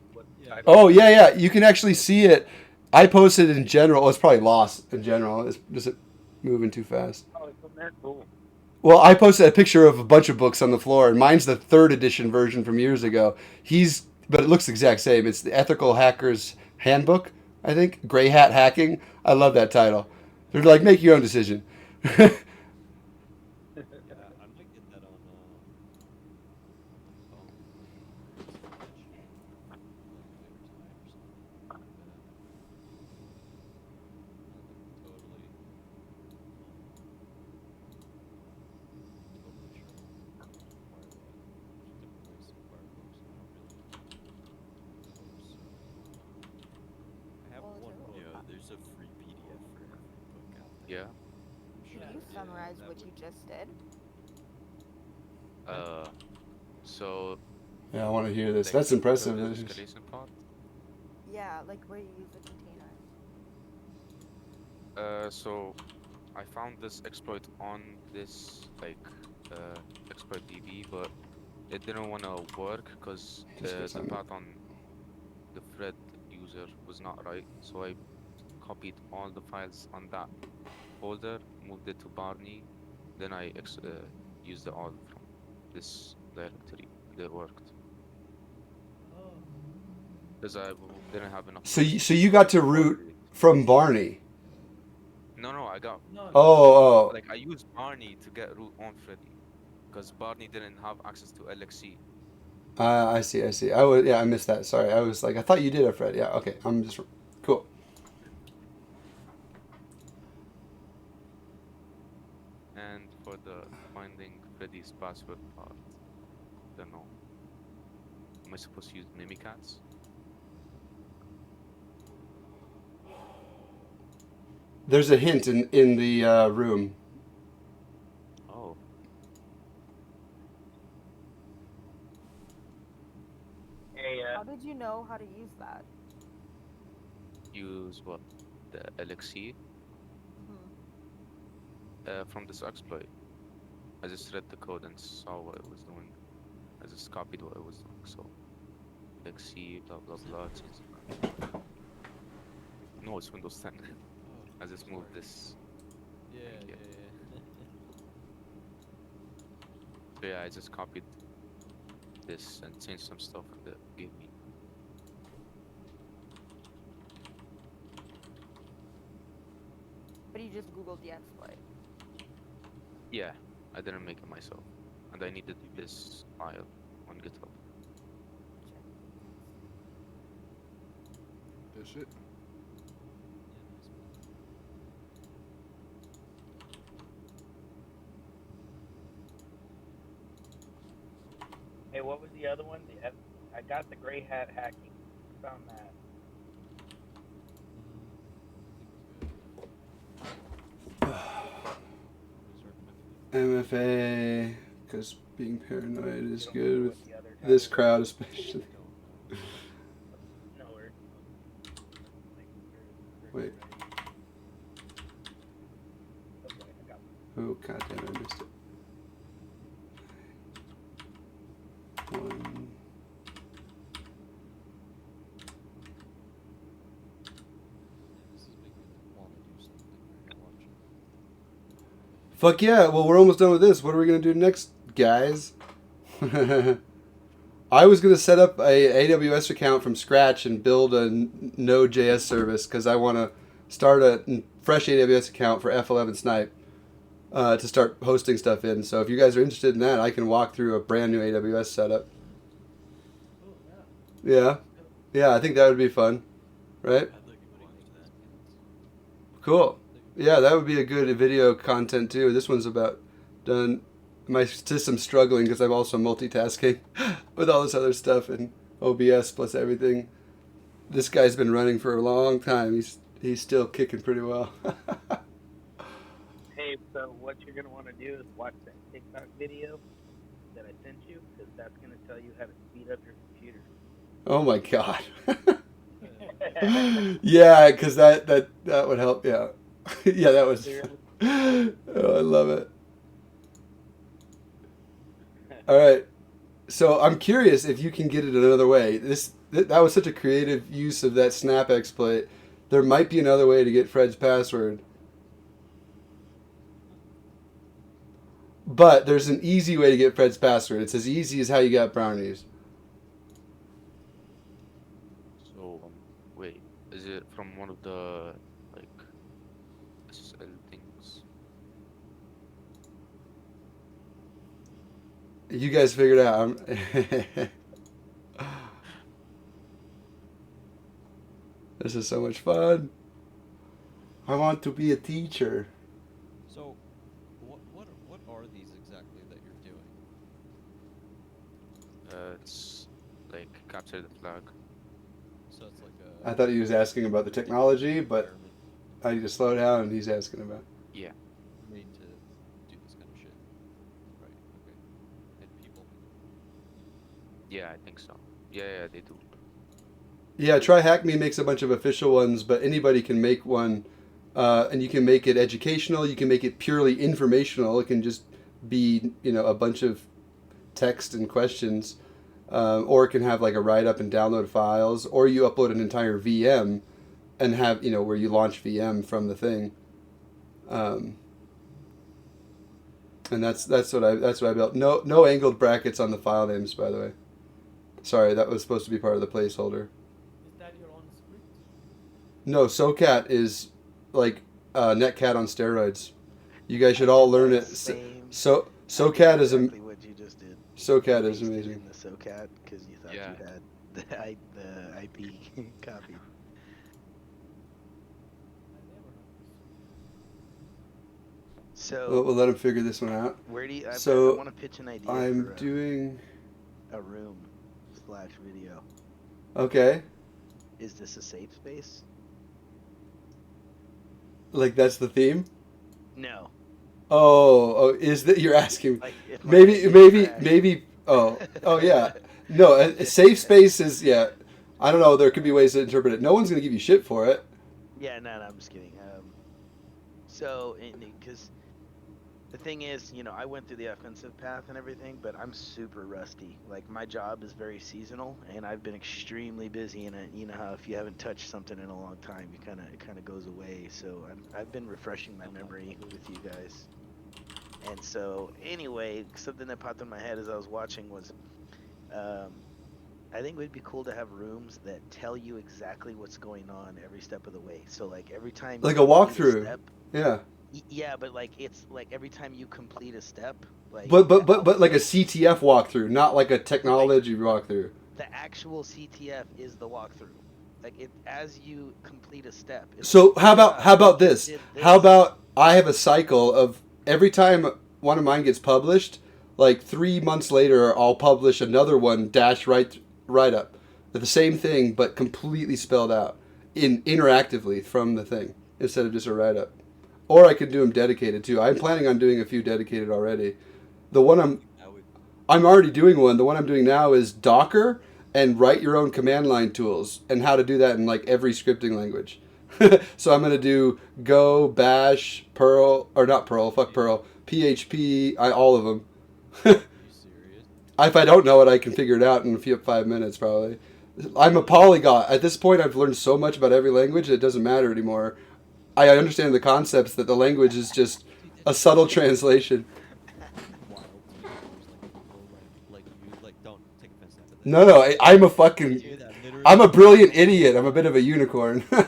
title? Oh yeah. You can actually see it. I posted in general. It's probably lost in general. It's just moving too fast. Oh, it's in there. Cool. Well, I posted a picture of a bunch of books on the floor, and mine's the 3rd edition version from years ago. But it looks the exact same. It's the Ethical Hacker's Handbook, I think. Gray Hat Hacking. I love that title. They're like, make your own decision. Yeah, I might get that on my phone. Like later tonight or something. Totally. Totally sure. Acquire different ways to acquire books. I don't really books. I have one book. Yeah, there's a free PDF for every book out there. yeah. Can you summarize what you just did? So. Yeah, I want to hear this. like, That's the impressive. escalation part. Yeah, like where you use the container. So I found this exploit on this exploit DB, but it didn't want to work because the path on the thread user was not right. So I copied all the files on that folder, moved it to Barney, then I used it all from this directory. It worked. Because I didn't have enough. So you got to root from Barney. No, I got. Oh. Like I used Barney to get root on Freddy, because Barney didn't have access to LXC. I see. I missed that. Sorry. I was like, I thought you did it, Fred. Yeah. Okay. I'm just cool. And for the finding Freddy's password part, don't know. Am I supposed to use Mimikatz? There's a hint in the room. Oh. Hey, How did you know how to use that? Use what? The LXC? from this exploit. I just read the code and saw what it was doing. I just copied what it was doing. So, like C, blah blah blah. No, it's Windows 10. I just moved this. Yeah, Like, yeah, yeah. yeah. So yeah, I just copied this and changed some stuff and it gave me. But you just Googled the exploit. Yeah, I didn't make it myself, and I needed this file on GitHub. This shit. Hey, what was the other one? I got the gray hat hacking. Found that. MFA, because being paranoid is good with this crowd especially. Wait. Oh, god damn it, I missed it. One. Fuck yeah, well we're almost done with this. What are we going to do next, guys? I was going to set up a AWS account from scratch and build a Node.js service because I want to start a fresh AWS account for F11 Snipe to start hosting stuff in. So if you guys are interested in that, I can walk through a brand new AWS setup. Yeah. Yeah, I think that would be fun. Right? Cool. Yeah, that would be a good video content too. This one's about done. My system's struggling because I'm also multitasking with all this other stuff and OBS plus everything. This guy's been running for a long time. He's still kicking pretty well. Hey, so what you're gonna want to do is watch that TikTok video that I sent you, because that's gonna tell you how to speed up your computer. Oh my god. Yeah, because that would help. Yeah. Yeah, that was. Oh, I love it. All right. So I'm curious if you can get it another way. That was such a creative use of that snap exploit. There might be another way to get Fred's password. But there's an easy way to get Fred's password. It's as easy as how you got brownies. So wait, is it from one of the like SSL things? You guys figured it out. This is so much fun. I want to be a teacher. So, what are these exactly that you're doing? It's like capture the flag. So it's like I thought he was asking about the technology, but I need to slow down and he's asking about. Yeah. Made to do this kind of shit. Right, okay. And people. Yeah, I think so. Yeah, they do. Yeah, TryHackMe makes a bunch of official ones, but anybody can make one. And you can make it educational. You can make it purely informational. It can just be, a bunch of text and questions. Or it can have like a write-up and download files. Or you upload an entire VM and have, where you launch VM from the thing. And that's what I built. No angled brackets on the file names, by the way. Sorry, that was supposed to be part of the placeholder. Is that your own script? No, SoCat is like Netcat on steroids. You guys should all learn it. SoCat is exactly what you just did. SoCat is amazing. In the SoCat because you thought you had the IP copied. So We'll let him figure this one out. Where do you? I want to pitch an idea. I'm for doing a room / video. Okay. Is this a safe space? Like that's the theme? No. Oh, is that you're asking? Like if maybe. Oh, yeah. No, a safe space is I don't know. There could be ways to interpret it. No one's gonna give you shit for it. Yeah, no, I'm just kidding. So, because The thing is, you know, I went through the offensive path and everything, but I'm super rusty. Like, my job is very seasonal, and I've been extremely busy. And you know how if you haven't touched something in a long time, it kind of goes away. So I've been refreshing my memory with you guys. And so anyway, something that popped in my head as I was watching was, I think it would be cool to have rooms that tell you exactly what's going on every step of the way. So like every time Like you a complete walkthrough. step, Yeah. Yeah, but like it's like every time you complete a step, like But like a CTF walkthrough, not like a technology walkthrough. the actual CTF is the walkthrough. Like it as you complete a step. It's So like, how about you this? did How this. about I have a cycle of every time one of mine gets published, like 3 months later, I'll publish another one write up, the same thing but completely spelled out interactively from the thing instead of just a write up. Or I could do them dedicated too. I'm planning on doing a few dedicated already. The one I'm already doing one. The one I'm doing now is Docker and write your own command line tools and how to do that in like every scripting language. So I'm gonna do Go, Bash, Perl, or not Perl, fuck Perl, PHP, all of them. If I don't know it, I can figure it out in 5 minutes probably. I'm a polyglot. At this point, I've learned so much about every language it doesn't matter anymore. I understand the concepts that the language is just a subtle translation. No, I'm a brilliant idiot. I'm a bit of a unicorn. No,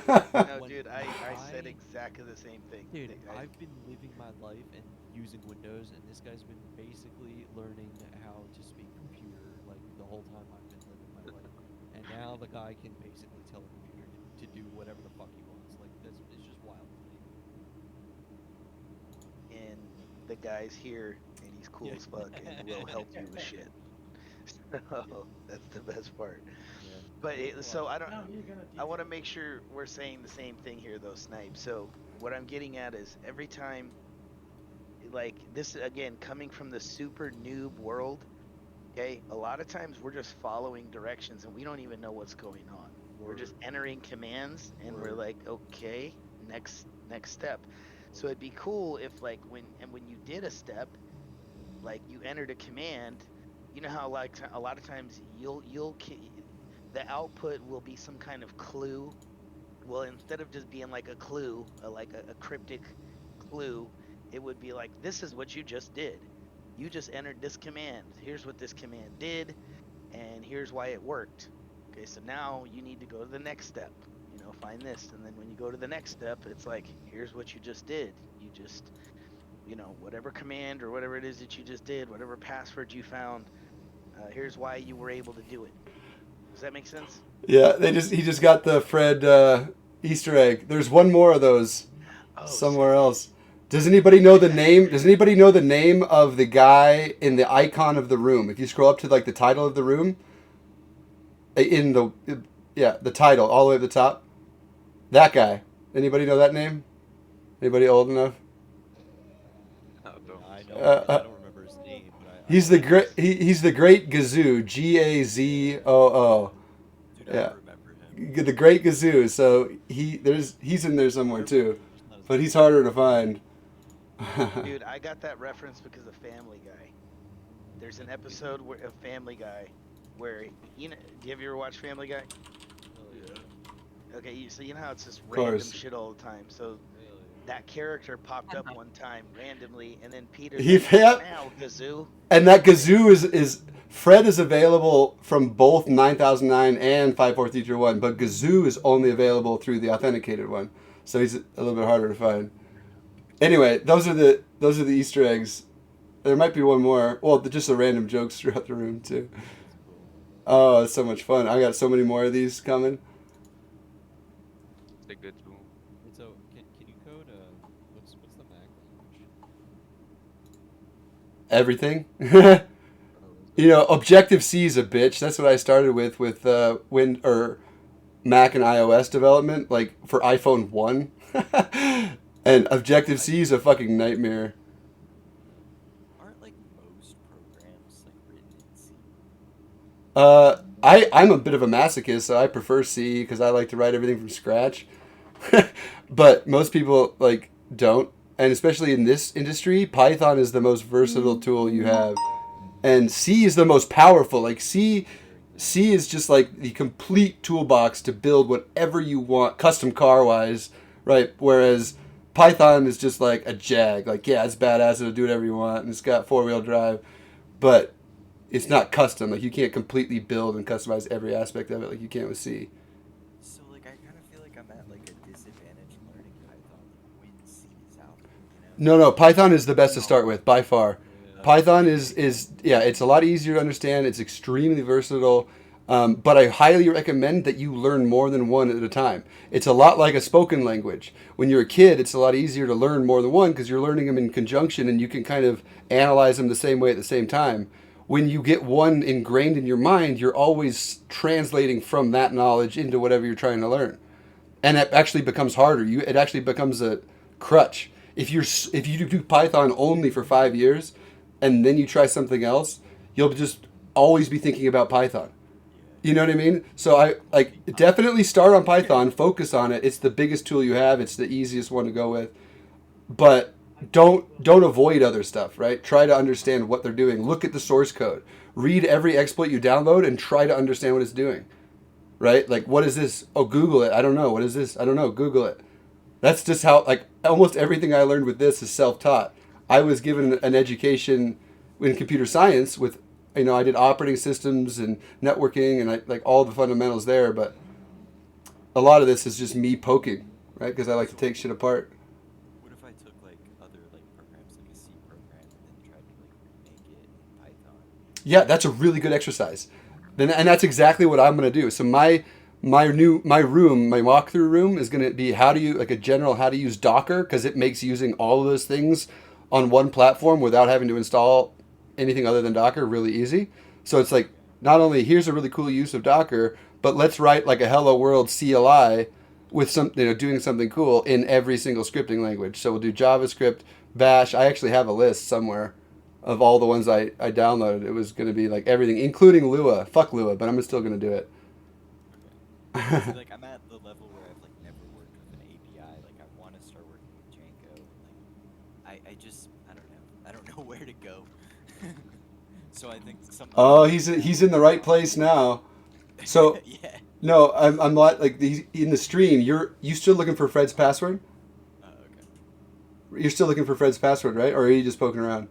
dude, I said exactly the same thing. Dude, I've been living my life and using Windows, and this guy's been basically learning how to speak computer like the whole time I've been living my life. And now the guy can basically tell a computer to do whatever the fuck he wants. Like that's it's just wild to me. And the guy's here, and he's cool as fuck, and will help you with shit. So that's the best part. Yeah. But so I want to make sure we're saying the same thing here, though, Snipe. So what I'm getting at is every time, like this again, coming from the super noob world. Okay, a lot of times we're just following directions and we don't even know what's going on. We're just entering commands and we're like, okay, next step. So it'd be cool if like when you did a step, like you entered a command, you know how like a lot of times the output will be some kind of clue. Well, instead of just being like a clue, like a cryptic clue, it would be like, this is what you just did. You just entered this command. Here's what this command did, and here's why it worked. Okay, so now you need to go to the next step. You know, find this, and then when you go to the next step, it's like, here's what you just did. You just, you know, whatever command or whatever it is that you just did, whatever password you found, here's why you were able to do it. Does that make sense? Yeah, he just got the Fred Easter egg. There's one more of those somewhere else. Does anybody know the name? Does anybody know the name of the guy in the icon of the room? If you scroll up to like the title of the room, the title all the way at the top, that guy. Anybody know that name? Anybody old enough? I don't remember his name. He's the great. He's the Great Gazoo. Gazoo. Dude, yeah. I remember him. The Great Gazoo. So he's in there somewhere too, but he's harder to find. Dude, I got that reference because of Family Guy. There's an episode of Family Guy where, you know, do you ever watch Family Guy? Oh yeah. Okay, so you know how it's just random shit all the time. So that character popped up one time randomly, and then Peter now Gazoo. And that Gazoo is Fred is available from both 9009 and 54331, but Gazoo is only available through the authenticated one, so he's a little bit harder to find. Anyway, those are the Easter eggs. There might be one more. Well, just the random jokes throughout the room too. Oh, it's so much fun! I got so many more of these coming. They're good too. So can you code what's the Mac language? Everything. You know, Objective C is a bitch. That's what I started with Mac and iOS development, like for iPhone 1. And Objective C is a fucking nightmare. Aren't like most programs like written in C? I'm a bit of a masochist, so I prefer C because I like to write everything from scratch. But most people like don't. and especially in this industry, Python is the most versatile tool you have, and C is the most powerful. Like C is just like the complete toolbox to build whatever you want, custom car wise, right? Whereas Python is just like a Jag. Like, yeah, it's badass, it'll do whatever you want, and it's got 4-wheel drive, but it's not custom. Like, you can't completely build and customize every aspect of it like you can with C. So, like, I kind of feel like I'm at, like, a disadvantage learning Python when C is out, you know? No, Python is the best to start with, by far. Python is it's a lot easier to understand. It's extremely versatile. But I highly recommend that you learn more than one at a time. It's a lot like a spoken language. When you're a kid, it's a lot easier to learn more than one because you're learning them in conjunction and you can kind of analyze them the same way at the same time. When you get one ingrained in your mind, you're always translating from that knowledge into whatever you're trying to learn. And it actually becomes harder. It actually becomes a crutch. If you do Python only for 5 years and then you try something else, you'll just always be thinking about Python. You know what I mean? So I definitely start on Python, focus on it. It's the biggest tool you have. It's the easiest one to go with. But don't avoid other stuff, right? Try to understand what they're doing. Look at the source code. Read every exploit you download and try to understand what it's doing. Right? Like, what is this? Oh, Google it. I don't know. What is this? I don't know. Google it. That's just how, like, almost everything I learned with this is self-taught. I was given an education in computer science with, I did operating systems and networking and like all the fundamentals there, but a lot of this is just me poking, right? Because I like to take shit apart. What if I took, like, other, like, programs, like a C program, and then tried to, like, make it in Python? Yeah, that's a really good exercise. And that's exactly what I'm going to do. So my walkthrough room is going to be how to use Docker, because it makes using all of those things on one platform without having to install anything other than Docker really easy. So it's like, not only here's a really cool use of Docker, but let's write like a hello world CLI with doing something cool in every single scripting language. So we'll do JavaScript, Bash. I actually have a list somewhere of all the ones I downloaded. It was going to be like everything, including Lua. Fuck Lua, but I'm still going to do it. Okay. Like, I'm at the level where I've, like, never worked with an API. Like, I want to start working with Django. Like, I don't know where to go. So I think some. Oh, he's in the right place now. So yeah. No, I'm not like in the stream. You still looking for Fred's password? Okay. You're still looking for Fred's password, right? Or are you just poking around?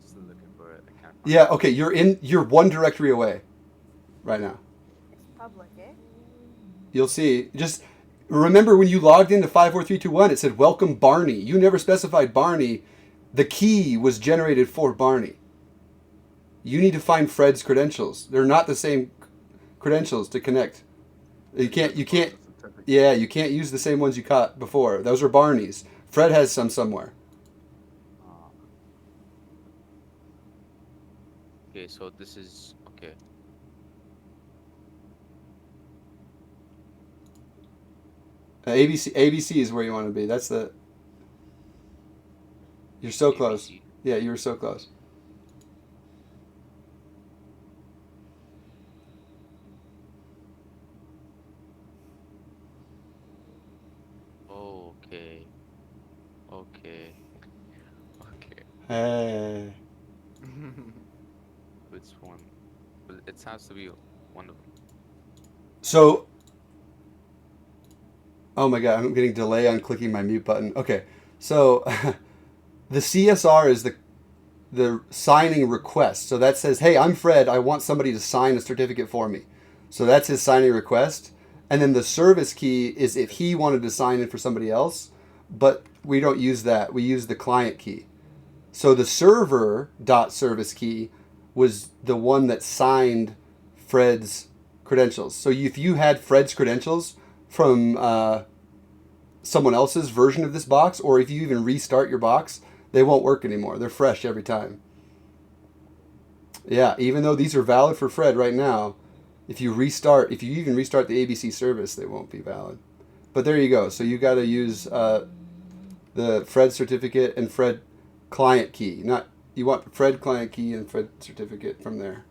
Still looking for it. I can't find Yeah. Okay. You're one directory away, right now. Public, eh? You'll see. Just remember when you logged into 54321, it said welcome Barney. You never specified Barney. The key was generated for Barney. You need to find Fred's credentials. They're not the same credentials to connect. You can't use the same ones you caught before. Those are Barney's. Fred has some somewhere. Okay, so this is okay. ABC is where you want to be. That's the. You're so close. Yeah, you were so close. Okay. Hey. Which one? But it has to be one of them. So. Oh my god, I'm getting delay on clicking my mute button. Okay, so the CSR is the signing request. So that says, hey, I'm Fred. I want somebody to sign a certificate for me. So that's his signing request. And then the service key is if he wanted to sign in for somebody else, but we don't use that. We use the client key. So the server.service key was the one that signed Fred's credentials. So if you had Fred's credentials from someone else's version of this box, or if you even restart your box, they won't work anymore. They're fresh every time. Yeah, even though these are valid for Fred right now, if you even restart the ABC service, they won't be valid. But there you go. So you got to use the Fred certificate and Fred client key. You want Fred client key and Fred certificate from there.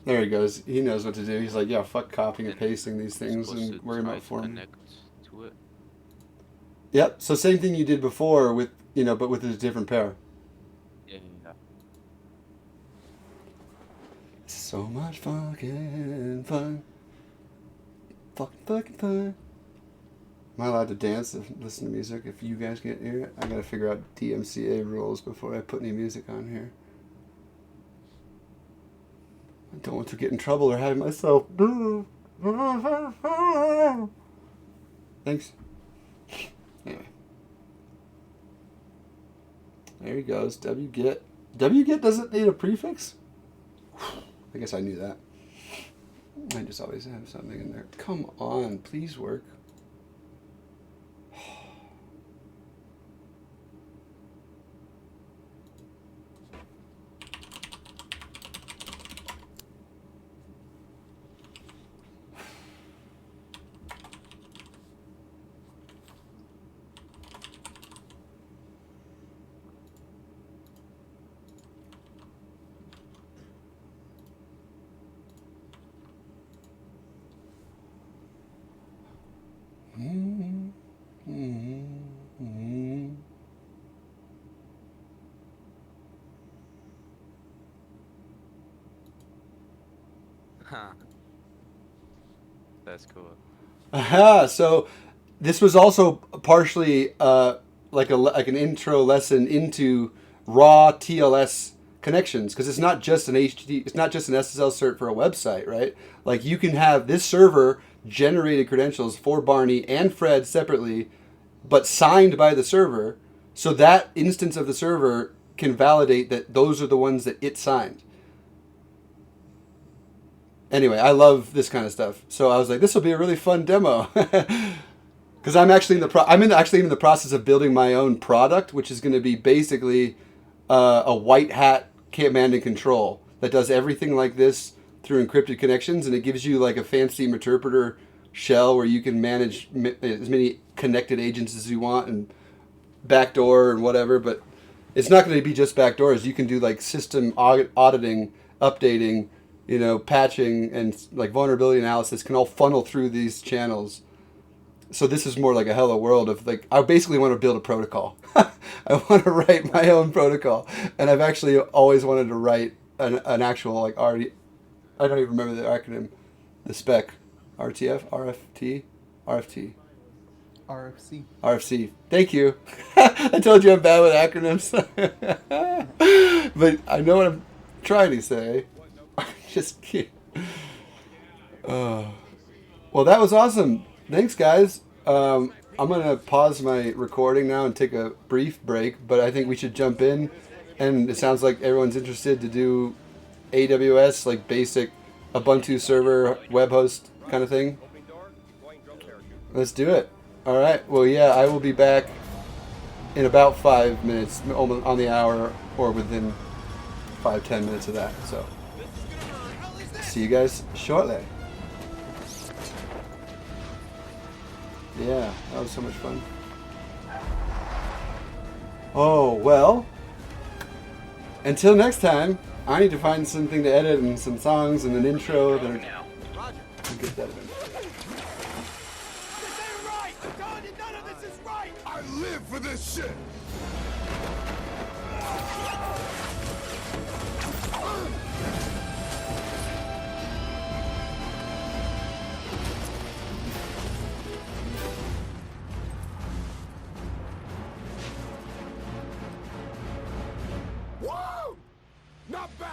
There he goes. He knows what to do. He's like, yeah, fuck copying and pasting these things and worry about form. Connect to it. Yep. So same thing you did before with, but with a different pair. Yeah. So much fucking fun. Fucking fun. Am I allowed to dance and listen to music if you guys can't hear it? I gotta figure out DMCA rules before I put any music on here. I don't want to get in trouble or have myself. Thanks. Anyway. There he goes. wget. wget doesn't need a prefix? I guess I knew that. I just always have something in there. Come on, please work. Huh. That's cool. Aha! So this was also partially like an intro lesson into raw TLS connections, because it's not just an it's not just an SSL cert for a website, right? Like you can have this server generated credentials for Barney and Fred separately, but signed by the server, so that instance of the server can validate that those are the ones that it signed. Anyway, I love this kind of stuff, so I was like, this will be a really fun demo, because I'm actually in the process of building my own product, which is going to be basically a white hat command and control that does everything like this through encrypted connections, and it gives you like a fancy interpreter shell where you can manage as many connected agents as you want and backdoor and whatever. But it's not going to be just backdoors. You can do like system auditing, updating, patching, and like vulnerability analysis can all funnel through these channels. So this is more like a hello world of like, I basically want to build a protocol. I want to write my own protocol. And I've actually always wanted to write an actual, like already, I don't even remember the acronym, the spec, RTF, RFT, RFT. RFC. RFC. Thank you. I told you I'm bad with acronyms. But I know what I'm trying to say. Just kidding. Well, that was awesome. Thanks, guys. I'm going to pause my recording now and take a brief break, but I think we should jump in. And it sounds like everyone's interested to do AWS, like basic Ubuntu server, web host kind of thing. Let's do it. All right. Well, yeah, I will be back in about 5 minutes, on the hour, or within 5-10 minutes of that. So see you guys shortly. Yeah, that was so much fun. Oh, well, until next time, I need to find something to edit and some songs and an intro. Then I'll get that in. I live for this shit! Whoa! Not bad!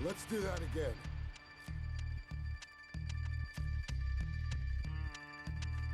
Let's do that again.